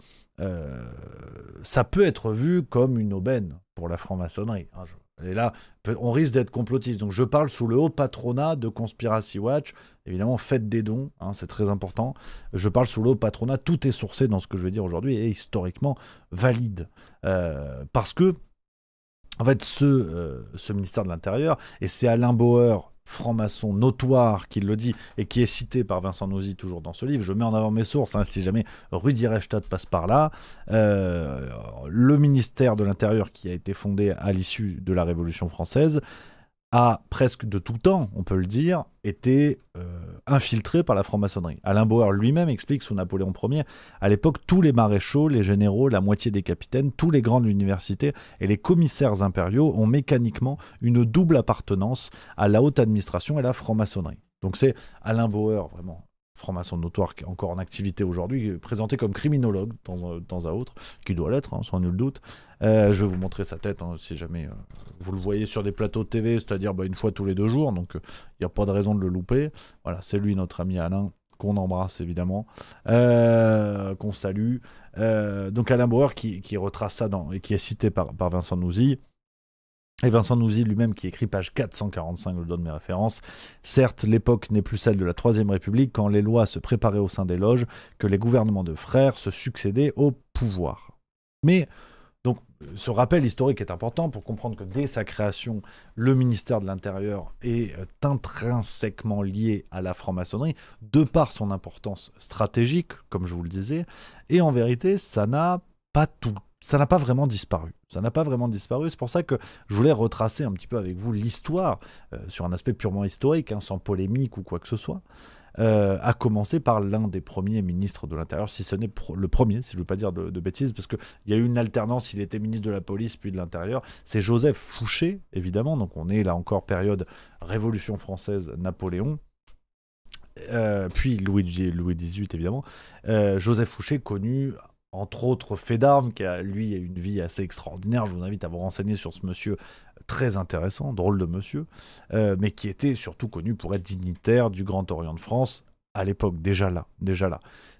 ça peut être vu comme une aubaine pour la franc-maçonnerie. Et là, on risque d'être complotiste. Donc, je parle sous le haut patronat de Conspiracy Watch. Évidemment, faites des dons, hein, c'est très important. Je parle sous le haut patronat. Tout est sourcé dans ce que je vais dire aujourd'hui et historiquement valide. Parce que, en fait, ce ministère de l'Intérieur, et c'est Alain Bauer, franc-maçon notoire, qui le dit et qui est cité par Vincent Noisy toujours dans ce livre. Je mets en avant mes sources, hein, si jamais Rudi Reichstadt passe par là. Le ministère de l'Intérieur, qui a été fondé à l'issue de la Révolution française, a presque de tout temps, on peut le dire, été infiltré par la franc-maçonnerie. Alain Bauer lui-même explique sous Napoléon Ier, à l'époque, tous les maréchaux, les généraux, la moitié des capitaines, tous les grands de l'université et les commissaires impériaux ont mécaniquement une double appartenance à la haute administration et la franc-maçonnerie. Donc c'est Alain Bauer, vraiment franc-maçon notoire, qui est encore en activité aujourd'hui, présenté comme criminologue de temps à autre, qui doit l'être, hein, sans nul doute. Je vais vous montrer sa tête, hein, si jamais vous le voyez sur des plateaux de TV, c'est-à-dire une fois tous les 2 jours, donc il n'y a pas de raison de le louper. Voilà, c'est lui, notre ami Alain, qu'on embrasse évidemment, qu'on salue. Donc Alain Bauer qui retrace ça et qui est cité par Vincent Noisy. Et Vincent Noisy lui-même qui écrit page 445, je donne mes références. Certes, l'époque n'est plus celle de la Troisième République quand les lois se préparaient au sein des loges, que les gouvernements de frères se succédaient au pouvoir. Mais, donc, ce rappel historique est important pour comprendre que dès sa création, le ministère de l'Intérieur est intrinsèquement lié à la franc-maçonnerie, de par son importance stratégique, comme je vous le disais, et en vérité, ça n'a pas vraiment disparu. C'est pour ça que je voulais retracer un petit peu avec vous l'histoire, sur un aspect purement historique, hein, sans polémique ou quoi que ce soit, à commencer par l'un des premiers ministres de l'Intérieur, si ce n'est le premier, si je ne veux pas dire de bêtises, parce qu'il y a eu une alternance, il était ministre de la Police puis de l'Intérieur. C'est Joseph Fouché, évidemment, donc on est là encore période Révolution française, Napoléon, puis Louis XVIII, évidemment. Joseph Fouché, connu entre autres faits d'armes, qui a lui une vie assez extraordinaire. Je vous invite à vous renseigner sur ce monsieur très intéressant, drôle de monsieur, mais qui était surtout connu pour être dignitaire du Grand Orient de France à l'époque, déjà là.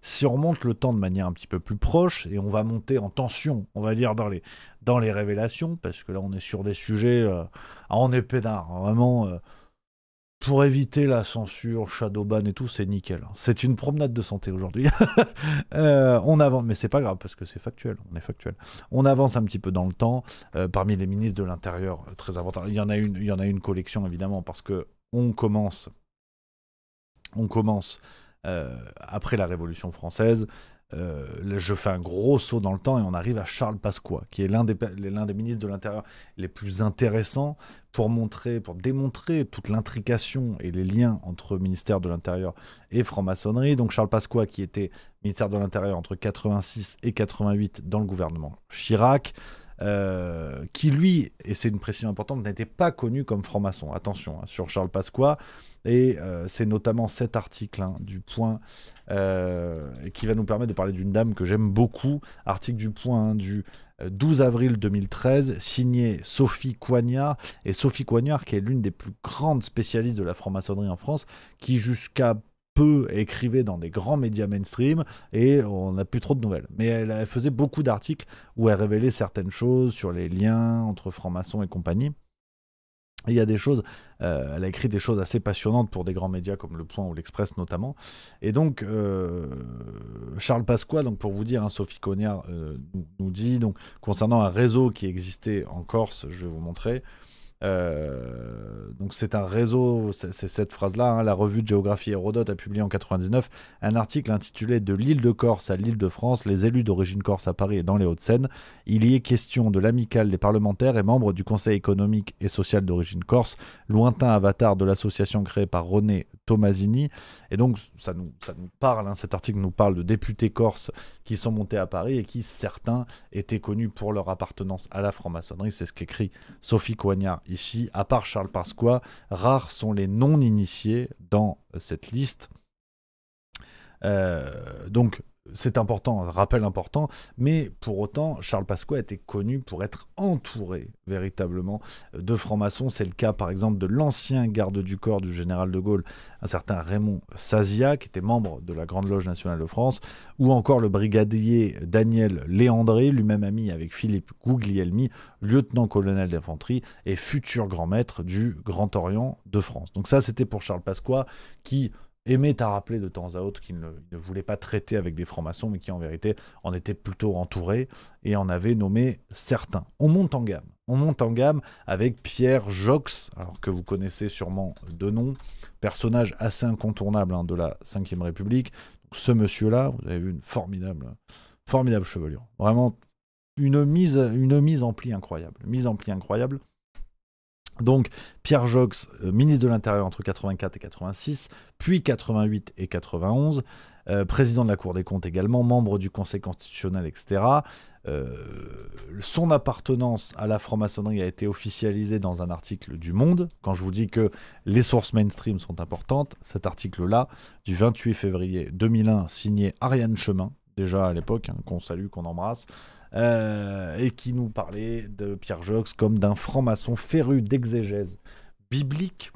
Si on remonte le temps de manière un petit peu plus proche, et on va monter en tension, on va dire, dans les révélations, parce que là on est sur des sujets, on est peinard, hein, vraiment... pour éviter la censure, shadowban et tout, c'est nickel. C'est une promenade de santé aujourd'hui. On avance, mais c'est pas grave parce que c'est factuel. On est factuel. On avance un petit peu dans le temps. Parmi les ministres de l'Intérieur, très important. Il y en a une collection évidemment parce que on commence après la Révolution française. Je fais un gros saut dans le temps et on arrive à Charles Pasqua, qui est l'un des ministres de l'Intérieur les plus intéressants pour démontrer toute l'intrication et les liens entre ministère de l'Intérieur et franc-maçonnerie. Donc Charles Pasqua, qui était ministère de l'Intérieur entre 86 et 88 dans le gouvernement Chirac, qui lui, et c'est une précision importante, n'était pas connu comme franc-maçon. Attention, hein, sur Charles Pasqua. Et c'est notamment cet article du Point qui va nous permettre de parler d'une dame que j'aime beaucoup. Article du Point du 12 avril 2013, signé Sophie Coignard. Et Sophie Coignard, qui est l'une des plus grandes spécialistes de la franc-maçonnerie en France, qui jusqu'à peu écrivait dans des grands médias mainstream et on n'a plus trop de nouvelles. Mais elle faisait beaucoup d'articles où elle révélait certaines choses sur les liens entre francs-maçons et compagnie. Et il y a des choses, elle a écrit des choses assez passionnantes pour des grands médias comme Le Point ou l'Express notamment. Et donc, Charles Pasqua, donc pour vous dire, hein, Sophie Coignard nous dit, donc, concernant un réseau qui existait en Corse, je vais vous montrer, Donc c'est un réseau, c'est cette phrase-là, hein, la revue de géographie Hérodote a publié en 99 un article intitulé « De l'île de Corse à l'île de France, les élus d'origine corse à Paris et dans les Hauts-de-Seine ». Il y est question de l'amicale des parlementaires et membres du Conseil économique et social d'origine corse, lointain avatar de l'association créée par René Tomasini. Et donc ça nous parle, hein, cet article nous parle de députés corses qui sont montés à Paris et qui, certains, étaient connus pour leur appartenance à la franc-maçonnerie. C'est ce qu'écrit Sophie Coignard ici. À part Charles Pasqua, rares sont les non-initiés dans cette liste. Donc c'est important, un rappel important, mais pour autant, Charles Pasqua était connu pour être entouré véritablement de francs-maçons. C'est le cas par exemple de l'ancien garde du corps du général de Gaulle, un certain Raymond Sazia, qui était membre de la Grande Loge nationale de France, ou encore le brigadier Daniel Léandré, lui-même ami avec Philippe Guglielmi, lieutenant-colonel d'infanterie et futur grand maître du Grand Orient de France. Donc ça, c'était pour Charles Pasqua, qui aimait à rappeler de temps à autre qu'il ne voulait pas traiter avec des francs-maçons, mais qui en vérité en était plutôt entouré et en avait nommé certains. On monte en gamme. On monte en gamme avec Pierre Joxe, alors que vous connaissez sûrement de nom, personnage assez incontournable, hein, de la Ve République. Donc, ce monsieur-là, vous avez vu une formidable chevelure. Vraiment une mise en pli incroyable. Donc, Pierre Joxe, ministre de l'Intérieur entre 84 et 86, puis 88 et 91, président de la Cour des comptes également, membre du Conseil constitutionnel, etc. Son appartenance à la franc-maçonnerie a été officialisée dans un article du Monde. Quand je vous dis que les sources mainstream sont importantes, cet article-là, du 28 février 2001, signé Ariane Chemin, déjà à l'époque, hein, qu'on salue, qu'on embrasse, et qui nous parlait de Pierre Joxe comme d'un franc-maçon féru d'exégèse biblique.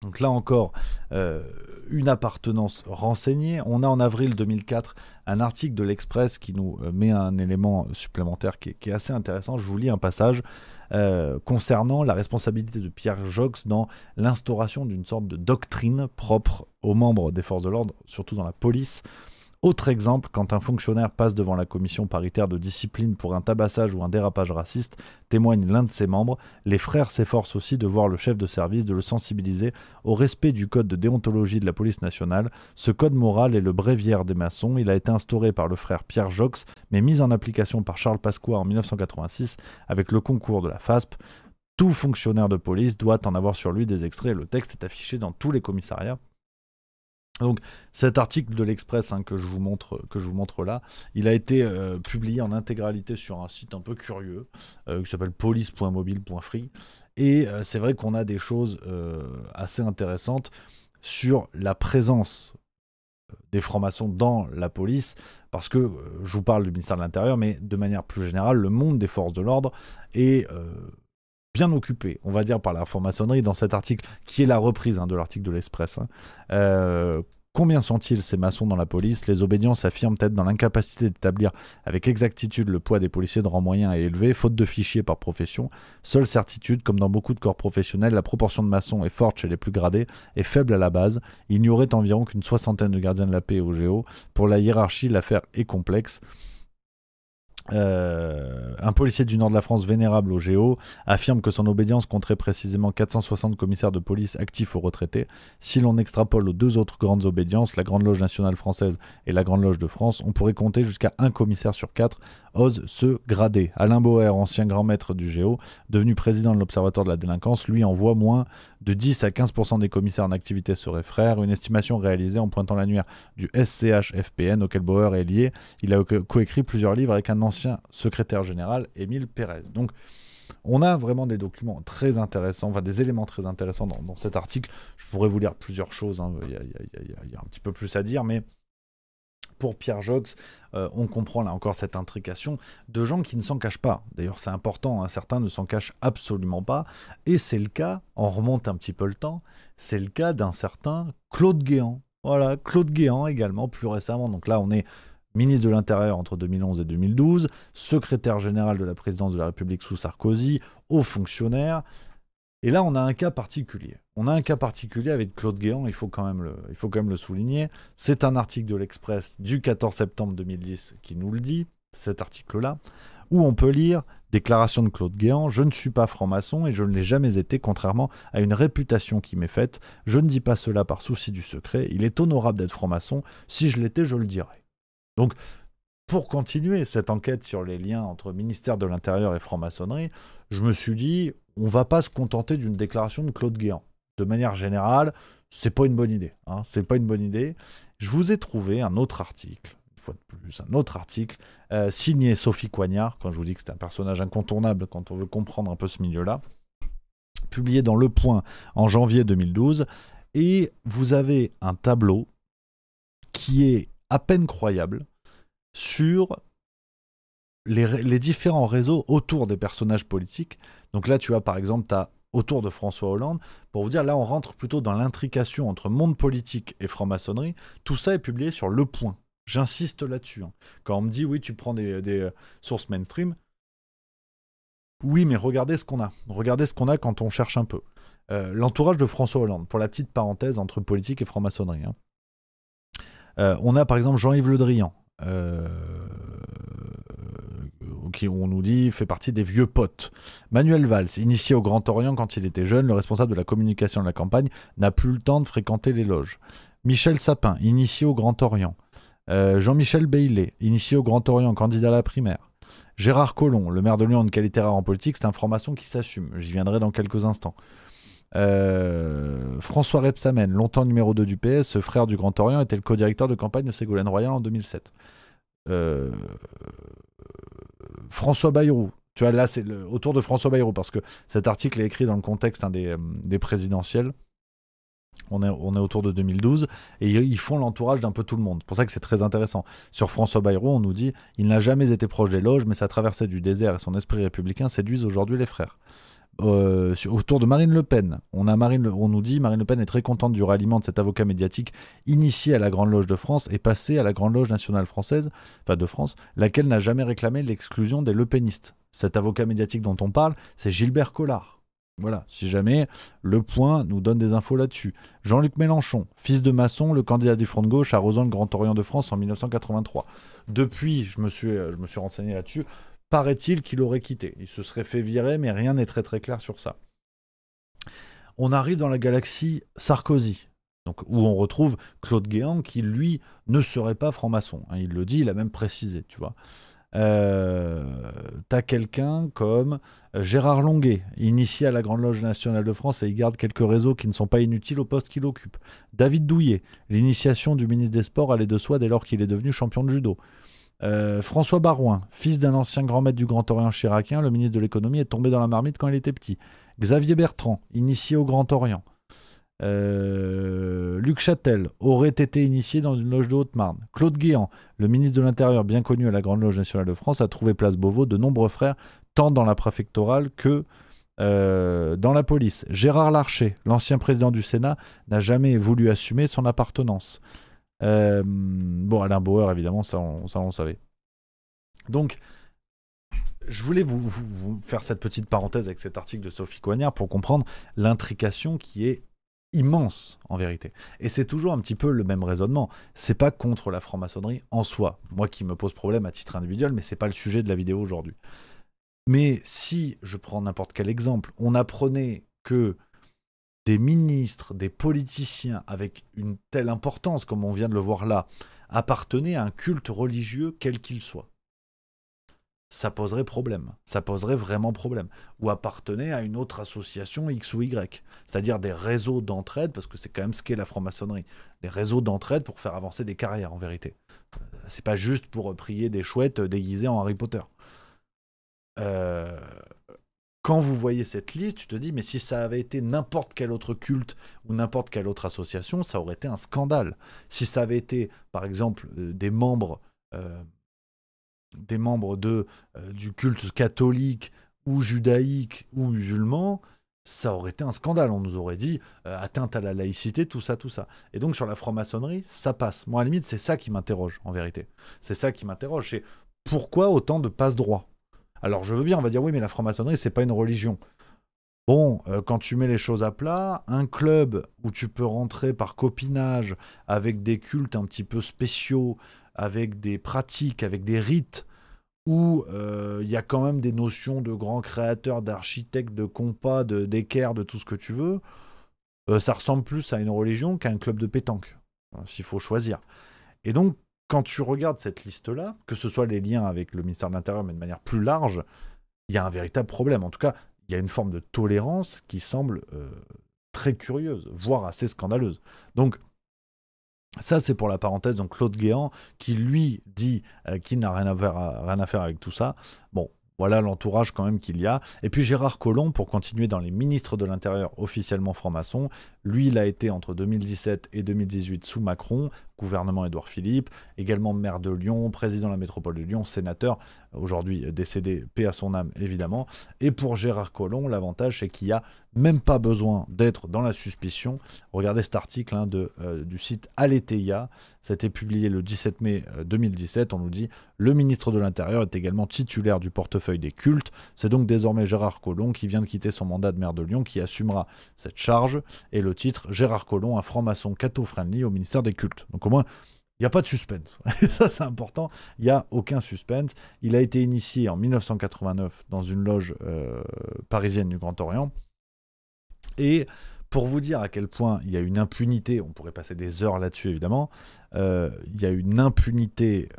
Donc là encore, une appartenance renseignée. On a en avril 2004 un article de l'Express qui nous met un élément supplémentaire qui est assez intéressant. Je vous lis un passage concernant la responsabilité de Pierre Joxe dans l'instauration d'une sorte de doctrine propre aux membres des forces de l'ordre, surtout dans la police. Autre exemple, quand un fonctionnaire passe devant la commission paritaire de discipline pour un tabassage ou un dérapage raciste, témoigne l'un de ses membres, les frères s'efforcent aussi de voir le chef de service, de le sensibiliser au respect du code de déontologie de la police nationale. Ce code moral est le bréviaire des maçons. Il a été instauré par le frère Pierre Joxe, mais mis en application par Charles Pasqua en 1986 avec le concours de la FASP. Tout fonctionnaire de police doit en avoir sur lui des extraits. Le texte est affiché dans tous les commissariats. Donc cet article de l'Express, hein, que je vous montre là, il a été publié en intégralité sur un site un peu curieux qui s'appelle police.mobile.free, et c'est vrai qu'on a des choses assez intéressantes sur la présence des francs-maçons dans la police, parce que je vous parle du ministère de l'Intérieur, mais de manière plus générale, le monde des forces de l'ordre est bien occupé, on va dire, par la franc-maçonnerie dans cet article, qui est la reprise, hein, de l'article de l'Express. Combien sont-ils ces maçons dans la police? Les obédiences affirment être dans l'incapacité d'établir avec exactitude le poids des policiers de rang moyen et élevé, faute de fichiers par profession. Seule certitude, comme dans beaucoup de corps professionnels, la proportion de maçons est forte chez les plus gradés et faible à la base. Il n'y aurait environ qu'une soixantaine de gardiens de la paix au Géo. Pour la hiérarchie, l'affaire est complexe. Un policier du nord de la France vénérable au Géo affirme que son obédience compterait précisément 460 commissaires de police actifs ou retraités. Si l'on extrapole aux deux autres grandes obédiences, la Grande Loge nationale française et la Grande Loge de France, on pourrait compter jusqu'à un commissaire sur 4 ose se grader. Alain Boer, ancien grand maître du Géo, devenu président de l'Observatoire de la délinquance, lui envoie moins de 10 à 15% des commissaires en activité seraient frères, une estimation réalisée en pointant l'annuaire du SCH-FPN auquel Boer est lié. Il a coécrit plusieurs livres avec un ancien secrétaire général, Émile Pérez. Donc on a vraiment des documents très intéressants, enfin des éléments très intéressants dans cet article. Je pourrais vous lire plusieurs choses, hein. Il y a un petit peu plus à dire, mais pour Pierre Joxe, on comprend là encore cette intrication de gens qui ne s'en cachent pas. D'ailleurs, c'est important, hein, certains ne s'en cachent absolument pas. Et c'est le cas, on remonte un petit peu le temps, c'est le cas d'un certain Claude Guéant. Voilà, Claude Guéant également, plus récemment. Donc là, on est ministre de l'Intérieur entre 2011 et 2012, secrétaire général de la présidence de la République sous Sarkozy, haut fonctionnaire. Et là, on a un cas particulier. On a un cas particulier avec Claude Guéant, il faut quand même le souligner. C'est un article de l'Express du 14 septembre 2010 qui nous le dit. cet article-là, où on peut lire « Déclaration de Claude Guéant, je ne suis pas franc-maçon et je ne l'ai jamais été, contrairement à une réputation qui m'est faite. Je ne dis pas cela par souci du secret. Il est honorable d'être franc-maçon. Si je l'étais, je le dirais. » Donc, pour continuer cette enquête sur les liens entre ministère de l'Intérieur et franc-maçonnerie, je me suis dit, on ne va pas se contenter d'une déclaration de Claude Guéant. De manière générale, c'est pas une bonne idée. C'est pas une bonne idée. Je vous ai trouvé un autre article. Fois de plus, un autre article signé Sophie Coignard, quand je vous dis que c'est un personnage incontournable quand on veut comprendre un peu ce milieu-là, publié dans Le Point en janvier 2012, et vous avez un tableau qui est à peine croyable sur les différents réseaux autour des personnages politiques. Donc là, tu as par exemple, autour de François Hollande, pour vous dire, là on rentre plutôt dans l'intrication entre monde politique et franc-maçonnerie. Tout ça est publié sur Le Point. J'insiste là-dessus. Quand on me dit, oui, tu prends des sources mainstream, oui, mais regardez ce qu'on a. Regardez ce qu'on a quand on cherche un peu. L'entourage de François Hollande, pour la petite parenthèse entre politique et franc-maçonnerie. On a par exemple Jean-Yves Le Drian, qui, on nous dit, fait partie des vieux potes. Manuel Valls, initié au Grand Orient quand il était jeune, le responsable de la communication de la campagne, n'a plus le temps de fréquenter les loges. Michel Sapin, initié au Grand Orient. Jean-Michel Baillet, initié au Grand Orient, candidat à la primaire. Gérard Collomb, le maire de Lyon, une qualité rare en politique, c'est un franc-maçon qui s'assume. J'y viendrai dans quelques instants. François Rebsamen, longtemps numéro 2 du PS, ce frère du Grand Orient, était le co-directeur de campagne de Ségolène Royal en 2007. François Bayrou, tu vois, là c'est autour de François Bayrou, parce que cet article est écrit dans le contexte des présidentielles. On est autour de 2012 et ils font l'entourage d'un peu tout le monde. C'est pour ça que c'est très intéressant. Sur François Bayrou, on nous dit « Il n'a jamais été proche des loges, mais sa traversée du désert et son esprit républicain séduisent aujourd'hui les frères. » Autour de Marine Le Pen, on nous dit « Marine Le Pen est très contente du ralliement de cet avocat médiatique initié à la Grande Loge de France et passé à la Grande Loge nationale française, enfin de France, laquelle n'a jamais réclamé l'exclusion des lepénistes. » Cet avocat médiatique dont on parle, c'est Gilbert Collard. Voilà, si jamais Le Point nous donne des infos là-dessus. Jean-Luc Mélenchon, fils de maçon, le candidat du Front de gauche, arrosant le Grand Orient de France en 1983. Depuis, je me suis renseigné là-dessus, paraît-il qu'il aurait quitté. Il se serait fait virer, mais rien n'est très très clair sur ça. On arrive dans la galaxie Sarkozy, donc, où on retrouve Claude Guéant, qui lui ne serait pas franc-maçon. Il le dit, il a même précisé, tu vois. T'as quelqu'un comme Gérard Longuet, initié à la Grande Loge nationale de France et il garde quelques réseaux qui ne sont pas inutiles au poste qu'il occupe. David Douillet, l'initiation du ministre des Sports allait de soi dès lors qu'il est devenu champion de judo. François Barouin, fils d'un ancien grand maître du Grand Orient chiracien, le ministre de l'économie est tombé dans la marmite quand il était petit. Xavier Bertrand, initié au Grand Orient. Luc Châtel aurait été initié dans une loge de Haute-Marne. Claude Guéant, le ministre de l'Intérieur bien connu à la Grande Loge nationale de France, a trouvé place Beauvau de nombreux frères, tant dans la préfectorale que dans la police. Gérard Larcher, l'ancien président du Sénat, n'a jamais voulu assumer son appartenance. Bon, Alain Bauer, évidemment, ça on savait. Donc, je voulais vous faire cette petite parenthèse avec cet article de Sophie Coignard pour comprendre l'intrication qui est immense en vérité. Et c'est toujours un petit peu le même raisonnement. C'est pas contre la franc-maçonnerie en soi. Moi qui me pose problème à titre individuel, mais c'est pas le sujet de la vidéo aujourd'hui. Mais si je prends n'importe quel exemple, on apprenait que des ministres, des politiciens avec une telle importance, comme on vient de le voir là, appartenaient à un culte religieux quel qu'il soit, ça poserait problème. Ça poserait vraiment problème. Ou appartenaient à une autre association X ou Y. C'est-à-dire des réseaux d'entraide, parce que c'est quand même ce qu'est la franc-maçonnerie. Des réseaux d'entraide pour faire avancer des carrières, en vérité. C'est pas juste pour prier des chouettes déguisées en Harry Potter. Quand vous voyez cette liste, tu te dis, mais si ça avait été n'importe quel autre culte ou n'importe quelle autre association, ça aurait été un scandale. Si ça avait été, par exemple, des membres du culte catholique ou judaïque ou musulman, ça aurait été un scandale. On nous aurait dit atteinte à la laïcité, tout ça. Et donc sur la franc-maçonnerie, ça passe. Moi, à la limite, c'est ça qui m'interroge, en vérité. C'est ça qui m'interroge, c'est pourquoi autant de passe-droit ? Alors je veux bien, on va dire oui, mais la franc-maçonnerie, c'est pas une religion. Bon, quand tu mets les choses à plat, un club où tu peux rentrer par copinage avec des cultes un petit peu spéciaux, avec des pratiques, avec des rites, où il y a quand même des notions de grands créateurs, d'architectes, de compas, d'équerres, de tout ce que tu veux, ça ressemble plus à une religion qu'à un club de pétanque, s'il faut choisir. Et donc, quand tu regardes cette liste-là, que ce soit les liens avec le ministère de l'Intérieur, mais de manière plus large, il y a un véritable problème. En tout cas, il y a une forme de tolérance qui semble très curieuse, voire assez scandaleuse. Donc, ça, c'est pour la parenthèse. Donc, Claude Guéant, qui lui dit qu'il n'a rien à faire avec tout ça. Bon, voilà l'entourage quand même qu'il y a. Et puis Gérard Collomb, pour continuer dans les ministres de l'Intérieur officiellement francs-maçons, lui, il a été entre 2017 et 2018 sous Macron, gouvernement Édouard Philippe, également maire de Lyon, président de la métropole de Lyon, sénateur, aujourd'hui décédé, paix à son âme évidemment. Et pour Gérard Collomb, l'avantage c'est qu'il n'y a même pas besoin d'être dans la suspicion. Regardez cet article du site Aletheia, ça a été publié le 17 mai 2017, on nous dit « Le ministre de l'Intérieur est également titulaire du portefeuille des cultes, c'est donc désormais Gérard Collomb qui vient de quitter son mandat de maire de Lyon qui assumera cette charge. » Et le titre « Gérard Collomb, un franc-maçon catho-friendly au ministère des cultes ». Donc au moins, il n'y a pas de suspense. Et ça, c'est important. Il n'y a aucun suspense. Il a été initié en 1989 dans une loge parisienne du Grand Orient. Et pour vous dire à quel point il y a une impunité, on pourrait passer des heures là-dessus évidemment, il y a une impunité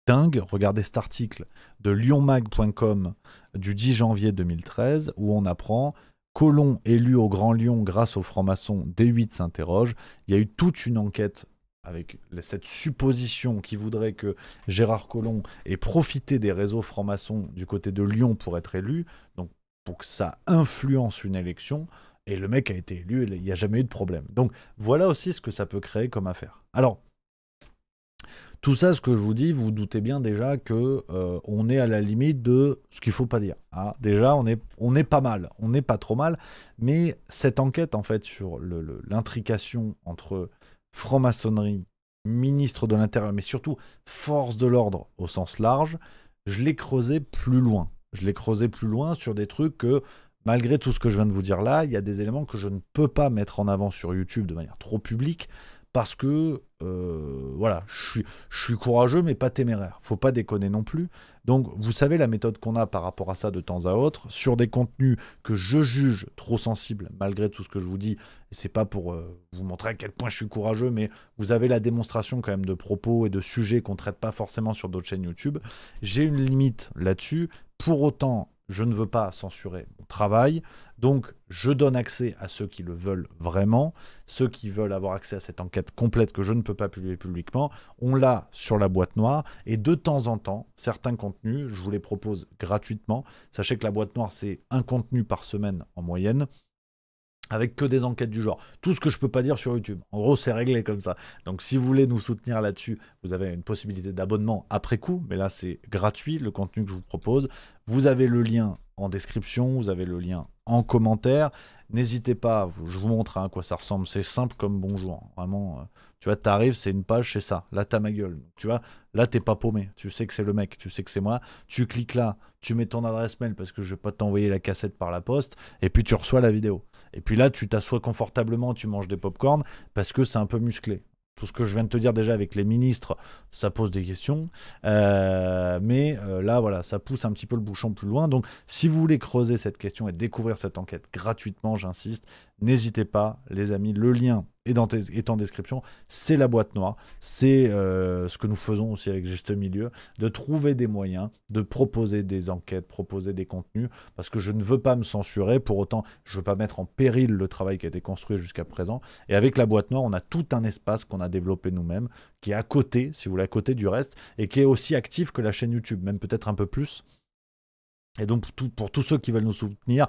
dingue. Regardez cet article de lyonmag.com du 10 janvier 2013 où on apprend Collomb élu au Grand Lyon grâce aux francs-maçons, D8 s'interroge. Il y a eu toute une enquête avec cette supposition qui voudrait que Gérard Collomb ait profité des réseaux francs-maçons du côté de Lyon pour être élu, donc pour que ça influence une élection, et le mec a été élu et il n'y a jamais eu de problème. Donc voilà aussi ce que ça peut créer comme affaire. Alors, tout ça, ce que je vous dis, vous doutez bien déjà que on est à la limite de ce qu'il ne faut pas dire. Hein. Déjà, on est pas mal, on n'est pas trop mal, mais cette enquête en fait sur l'intrication entre franc-maçonnerie, ministre de l'Intérieur, mais surtout force de l'ordre au sens large, je l'ai creusé plus loin. Je l'ai creusé plus loin sur des trucs que, malgré tout ce que je viens de vous dire là, il y a des éléments que je ne peux pas mettre en avant sur YouTube de manière trop publique, parce que, voilà, je suis courageux, mais pas téméraire. Faut pas déconner non plus. Donc, vous savez la méthode qu'on a par rapport à ça de temps à autre, sur des contenus que je juge trop sensibles, malgré tout ce que je vous dis. C'est pas pour vous montrer à quel point je suis courageux, mais vous avez la démonstration quand même de propos et de sujets qu'on traite pas forcément sur d'autres chaînes YouTube. J'ai une limite là-dessus. Pour autant, je ne veux pas censurer mon travail, donc je donne accès à ceux qui le veulent vraiment, ceux qui veulent avoir accès à cette enquête complète que je ne peux pas publier publiquement, on l'a sur la boîte noire, et de temps en temps, certains contenus, je vous les propose gratuitement. Sachez que la boîte noire, c'est un contenu par semaine en moyenne, avec que des enquêtes du genre. Tout ce que je peux pas dire sur YouTube. En gros, c'est réglé comme ça. Donc, si vous voulez nous soutenir là-dessus, vous avez une possibilité d'abonnement après coup, mais là, c'est gratuit, le contenu que je vous propose. Vous avez le lien en description, vous avez le lien en commentaire. N'hésitez pas, je vous montre à quoi ça ressemble. C'est simple comme bonjour. Vraiment, tu vois, t'arrives, c'est une page, c'est ça. Là, t'as ma gueule. Tu vois, là, t'es pas paumé. Tu sais que c'est le mec, tu sais que c'est moi. Tu cliques là, tu mets ton adresse mail parce que je vais pas t'envoyer la cassette par la poste, et puis tu reçois la vidéo. Et puis là, tu t'assois confortablement, tu manges des pop-corn parce que c'est un peu musclé. Tout ce que je viens de te dire déjà avec les ministres, ça pose des questions. Mais là, voilà, ça pousse un petit peu le bouchon plus loin. Donc, si vous voulez creuser cette question et découvrir cette enquête gratuitement, j'insiste, n'hésitez pas, les amis. Le lien est en description. C'est la boîte noire. C'est ce que nous faisons aussi avec Juste Milieu, de trouver des moyens, de proposer des enquêtes, proposer des contenus, parce que je ne veux pas me censurer. Pour autant, je ne veux pas mettre en péril le travail qui a été construit jusqu'à présent. Et avec la boîte noire, on a tout un espace qu'on a développé nous-mêmes, qui est à côté, si vous voulez, à côté du reste, et qui est aussi actif que la chaîne YouTube, même peut-être un peu plus. Et donc, pour tous ceux qui veulent nous soutenir,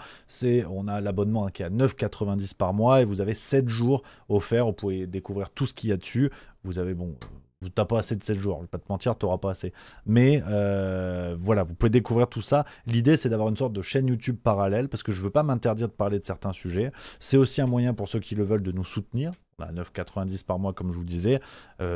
on a l'abonnement qui est à 9,90 par mois et vous avez 7 jours offerts. Vous pouvez découvrir tout ce qu'il y a dessus. Vous avez, tu n'as pas assez de 7 jours, je ne vais pas te mentir, tu n'auras pas assez. Mais voilà, vous pouvez découvrir tout ça. L'idée, c'est d'avoir une sorte de chaîne YouTube parallèle parce que je ne veux pas m'interdire de parler de certains sujets. C'est aussi un moyen pour ceux qui le veulent de nous soutenir. À 9,90 par mois, comme je vous le disais.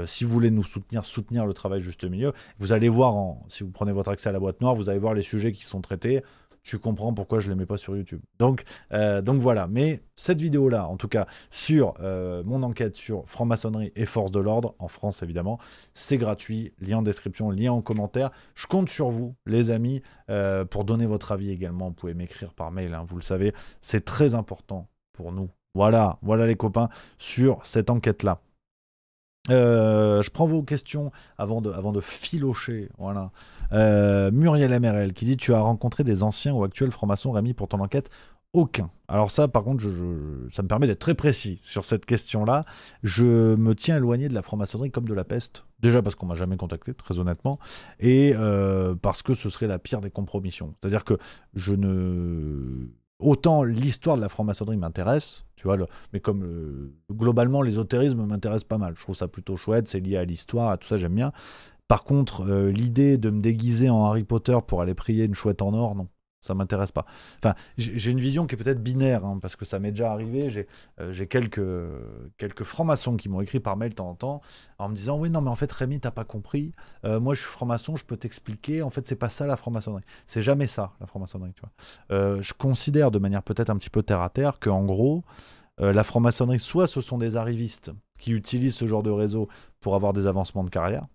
Si vous voulez nous soutenir le travail Juste Milieu, vous allez voir, si vous prenez votre accès à la boîte noire, vous allez voir les sujets qui sont traités. tu comprends pourquoi je ne les mets pas sur YouTube. Donc voilà, mais cette vidéo-là, en tout cas, sur mon enquête sur franc-maçonnerie et force de l'ordre, en France évidemment, c'est gratuit, lien en description, lien en commentaire. Je compte sur vous, les amis, pour donner votre avis également. Vous pouvez m'écrire par mail, hein, vous le savez, c'est très important pour nous. Voilà les copains, sur cette enquête-là. Je prends vos questions avant de filocher. Voilà. Muriel MRL qui dit: tu as rencontré des anciens ou actuels francs-maçons, Rémi, pour ton enquête? Aucun. Alors ça, par contre, ça me permet d'être très précis sur cette question-là. Je me tiens éloigné de la franc-maçonnerie comme de la peste. Déjà parce qu'on m'a jamais contacté, très honnêtement, et parce que ce serait la pire des compromissions. C'est-à-dire que autant l'histoire de la franc-maçonnerie m'intéresse, tu vois, mais comme globalement l'ésotérisme m'intéresse pas mal. Je trouve ça plutôt chouette, c'est lié à l'histoire, à tout ça, j'aime bien. Par contre, l'idée de me déguiser en Harry Potter pour aller prier une chouette en or, non. Ça m'intéresse pas. Enfin, j'ai une vision qui est peut-être binaire, hein, parce que ça m'est déjà arrivé. J'ai quelques francs-maçons qui m'ont écrit par mail de temps en temps en me disant: oui, non, mais en fait, Rémi, t'as pas compris. Moi, je suis franc-maçon, je peux t'expliquer. En fait, c'est pas ça la franc-maçonnerie. C'est jamais ça la franc-maçonnerie, tu vois. Je considère de manière peut-être un petit peu terre à terre qu'en gros, la franc-maçonnerie, soit ce sont des arrivistes qui utilisent ce genre de réseau pour avoir des avancements de carrière,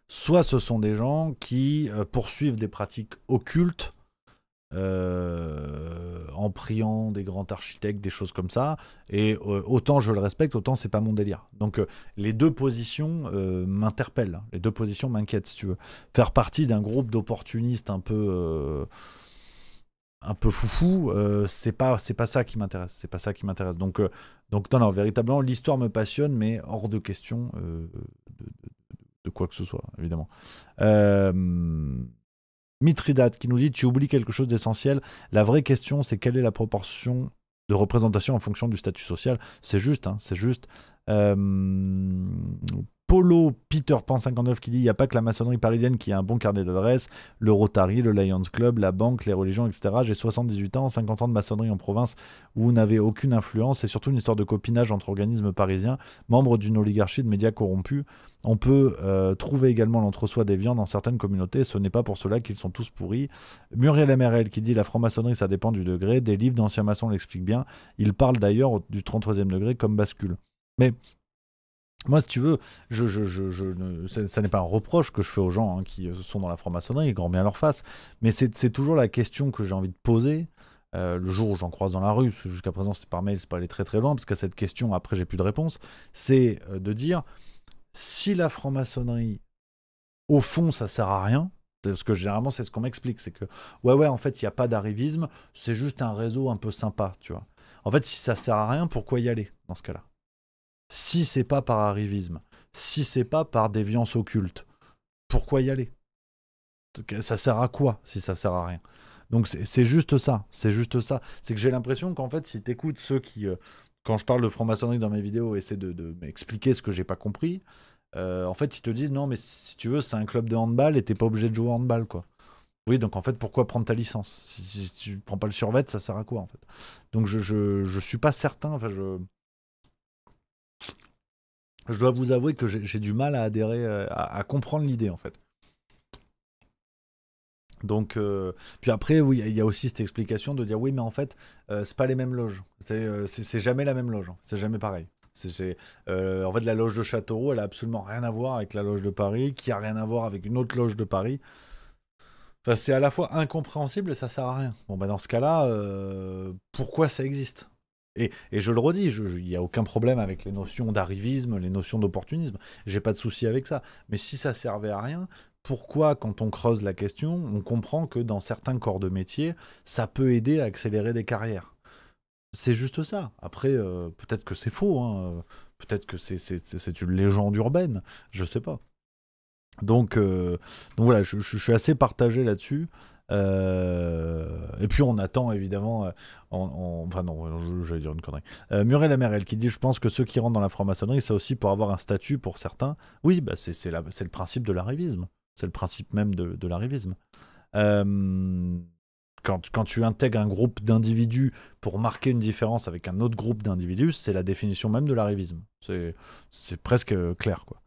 soit ce sont des gens qui poursuivent des pratiques occultes en priant des grands architectes, des choses comme ça. Et autant je le respecte, autant c'est pas mon délire. Donc les deux positions m'interpellent, les deux positions m'inquiètent, si tu veux. Faire partie d'un groupe d'opportunistes un peu foufou, c'est pas ça qui m'intéresse. C'est pas ça qui m'intéresse. Donc non, véritablement, l'histoire me passionne, mais hors de question de quoi que ce soit, évidemment. Mithridate qui nous dit: tu oublies quelque chose d'essentiel. La vraie question, c'est quelle est la proportion de représentation en fonction du statut social. C'est juste, hein, c'est juste. Polo Peter Pan 59 qui dit: il n'y a pas que la maçonnerie parisienne qui a un bon carnet d'adresses, le Rotary, le Lions Club, la banque, les religions, etc. J'ai 78 ans, 50 ans de maçonnerie en province où vous n'avez aucune influence. C'est surtout une histoire de copinage entre organismes parisiens, membres d'une oligarchie de médias corrompus. On peut trouver également l'entre-soi des viandes dans certaines communautés. Ce n'est pas pour cela qu'ils sont tous pourris. Muriel MRL qui dit: la franc-maçonnerie, ça dépend du degré. Des livres d'anciens maçons l'expliquent bien. Ils parlent d'ailleurs du 33e degré comme bascule. Mais moi, si tu veux, ça n'est pas un reproche que je fais aux gens qui sont dans la franc-maçonnerie, grand bien leur face, mais c'est toujours la question que j'ai envie de poser le jour où j'en croise dans la rue, parce que jusqu'à présent, c'est par mail, c'est pas allé très très loin, parce qu'à cette question, après, j'ai plus de réponse, c'est de dire, si la franc-maçonnerie, au fond, ça sert à rien, parce que généralement, c'est ce qu'on m'explique, c'est que, ouais, en fait, il n'y a pas d'arrivisme, c'est juste un réseau un peu sympa, tu vois. En fait, si ça sert à rien, pourquoi y aller, dans ce cas-là ? Si c'est pas par arrivisme, si c'est pas par déviance occulte, pourquoi y aller? Ça sert à quoi si ça sert à rien? Donc c'est juste ça, c'est que j'ai l'impression qu'en fait, si t'écoutes ceux qui, quand je parle de franc-maçonnerie dans mes vidéos, essaient de m'expliquer ce que j'ai pas compris, en fait, ils te disent: non, mais si tu veux, c'est un club de handball et t'es pas obligé de jouer au handball, quoi. Oui, donc en fait, pourquoi prendre ta licence? Si tu prends pas le survêt, ça sert à quoi, en fait? Donc je suis pas certain, enfin je dois vous avouer que j'ai du mal à adhérer, à comprendre l'idée, en fait. Donc, puis après, oui, il y a aussi cette explication de dire: oui, mais en fait, c'est pas les mêmes loges. C'est jamais la même loge. Hein. C'est jamais pareil. En fait, la loge de Châteauroux, elle a absolument rien à voir avec la loge de Paris, qui a rien à voir avec une autre loge de Paris. Enfin, c'est à la fois incompréhensible et ça sert à rien. Bon, bah dans ce cas-là, pourquoi ça existe ? Et je le redis, il n'y a aucun problème avec les notions d'arrivisme, les notions d'opportunisme. J'ai pas de souci avec ça. Mais si ça servait à rien, pourquoi, quand on creuse la question, on comprend que dans certains corps de métier, ça peut aider à accélérer des carrières? C'est juste ça. Après, peut-être que c'est faux. Hein. Peut-être que c'est une légende urbaine. Je sais pas. Donc voilà, je suis assez partagé là-dessus. Et puis on attend évidemment enfin non, j'allais dire une connerie. Muriel MRL qui dit: je pense que ceux qui rentrent dans la franc-maçonnerie, c'est aussi pour avoir un statut pour certains. Oui, bah c'est le principe de l'arrivisme, c'est le principe même de l'arrivisme. Quand tu intègres un groupe d'individus pour marquer une différence avec un autre groupe d'individus, c'est la définition même de l'arrivisme. C'est presque clair, quoi.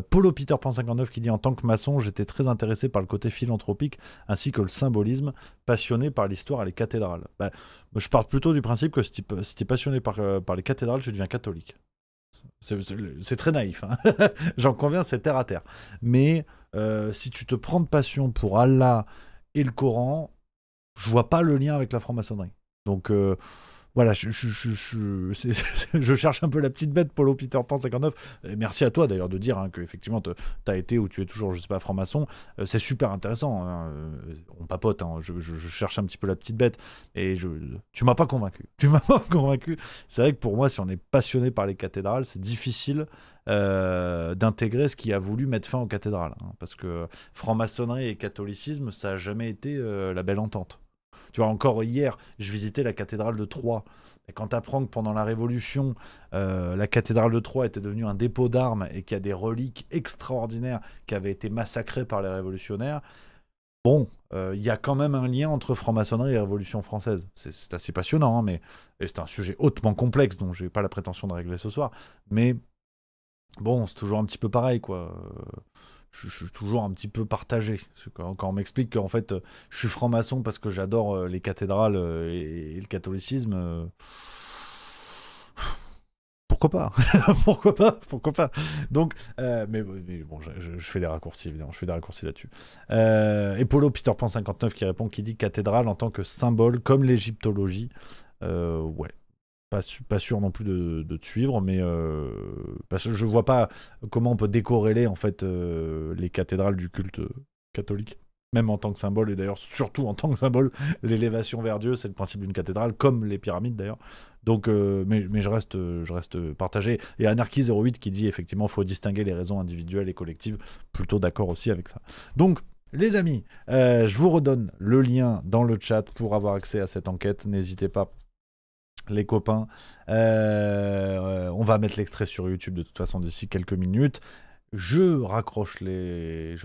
Polo Peter Pan 59 qui dit « En tant que maçon, j'étais très intéressé par le côté philanthropique ainsi que le symbolisme, passionné par l'histoire et les cathédrales. » Je pars plutôt du principe que si t'es passionné par les cathédrales, tu deviens catholique. C'est très naïf, hein. J'en conviens, c'est terre à terre. Mais si tu te prends de passion pour Allah et le Coran, je vois pas le lien avec la franc-maçonnerie. Donc voilà, je cherche un peu la petite bête, Polo Peter Pan 59. Et merci à toi d'ailleurs de dire hein, que effectivement t'as été ou tu es toujours, je sais pas, franc-maçon. C'est super intéressant. Hein. On papote. Hein. Je cherche un petit peu la petite bête. Et tu m'as pas convaincu. C'est vrai que pour moi, si on est passionné par les cathédrales, c'est difficile d'intégrer ce qui a voulu mettre fin aux cathédrales. Hein, parce que franc-maçonnerie et catholicisme, ça a jamais été la belle entente. Tu vois, encore hier, je visitais la cathédrale de Troyes. Et quand tu apprends que pendant la Révolution, la cathédrale de Troyes était devenue un dépôt d'armes et qu'il y a des reliques extraordinaires qui avaient été massacrées par les révolutionnaires, bon, il y a quand même un lien entre franc-maçonnerie et Révolution française. C'est assez passionnant, hein, et c'est un sujet hautement complexe dont je n'ai pas la prétention de régler ce soir. Mais bon, c'est toujours un petit peu pareil, quoi. Je suis toujours un petit peu partagé. Quand on m'explique qu'en fait, je suis franc-maçon parce que j'adore les cathédrales et le catholicisme, pourquoi pas. Pourquoi pas. Donc, mais bon, je fais des raccourcis, évidemment. Je fais des raccourcis là-dessus. Et Polo Peter Pan 59 qui répond, qui dit cathédrale en tant que symbole, comme l'égyptologie. Ouais. Pas sûr non plus de te suivre, mais parce que je vois pas comment on peut décorréler en fait les cathédrales du culte catholique, même en tant que symbole, et d'ailleurs surtout en tant que symbole, l'élévation vers Dieu, c'est le principe d'une cathédrale, comme les pyramides d'ailleurs. Donc, mais je reste partagé. Et Anarchy 08 qui dit effectivement faut distinguer les raisons individuelles et collectives, plutôt d'accord aussi avec ça. Donc les amis, je vous redonne le lien dans le chat pour avoir accès à cette enquête, n'hésitez pas. Les copains, on va mettre l'extrait sur YouTube de toute façon d'ici quelques minutes. Je raccroche les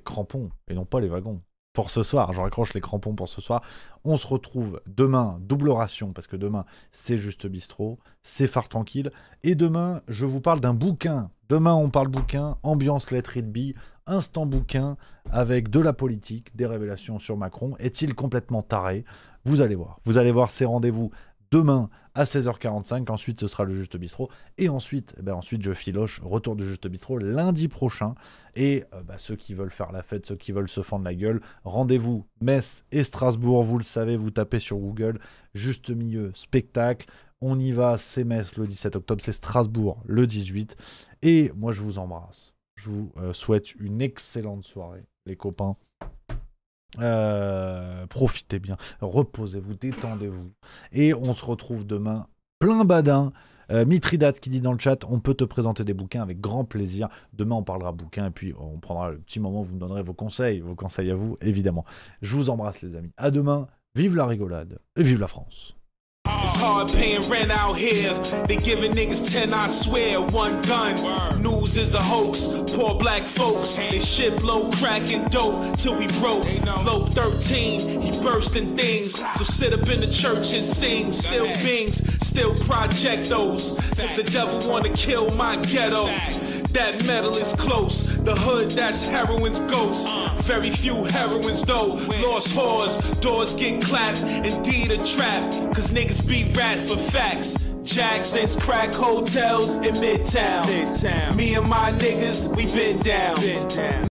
crampons et non pas les wagons pour ce soir. Je raccroche les crampons pour ce soir. On se retrouve demain, double ration, parce que demain c'est juste bistrot, c'est phare tranquille. Et demain, je vous parle d'un bouquin. Demain, on parle bouquin, ambiance Let It Be, instant bouquin avec de la politique, des révélations sur Macron. Est-il complètement taré? Vous allez voir, c'est rendez-vous demain à 16h45, ensuite ce sera le Juste Bistrot, et ensuite je filoche, retour du Juste Bistrot lundi prochain, et ceux qui veulent faire la fête, ceux qui veulent se fendre la gueule, rendez-vous Metz et Strasbourg, vous le savez, vous tapez sur Google, Juste Milieu, spectacle, on y va, c'est Metz le 17 octobre, c'est Strasbourg le 18, et moi je vous embrasse, je vous souhaite une excellente soirée, les copains. Profitez bien, reposez-vous, détendez-vous et on se retrouve demain plein badin. Mithridate qui dit dans le chat, on peut te présenter des bouquins avec grand plaisir. Demain on parlera bouquins et puis on prendra le petit moment, vous me donnerez vos conseils à vous évidemment. Je vous embrasse les amis, à demain, vive la rigolade et vive la France. It's hard paying rent out here. They giving niggas 10, I swear, one gun. News is a hoax, poor black folks. They ship low, cracking dope till we broke. Low 13, he bursting things. So sit up in the church and sing. Still bings, still projectos. Cause the devil wanna kill my ghetto. That metal is close. The hood, that's heroin's ghost. Very few heroines though. Lost whores, doors get clapped. Indeed a trap. Cause niggas be rats for facts. Jackson's crack hotels in Midtown. Me and my niggas, we been down.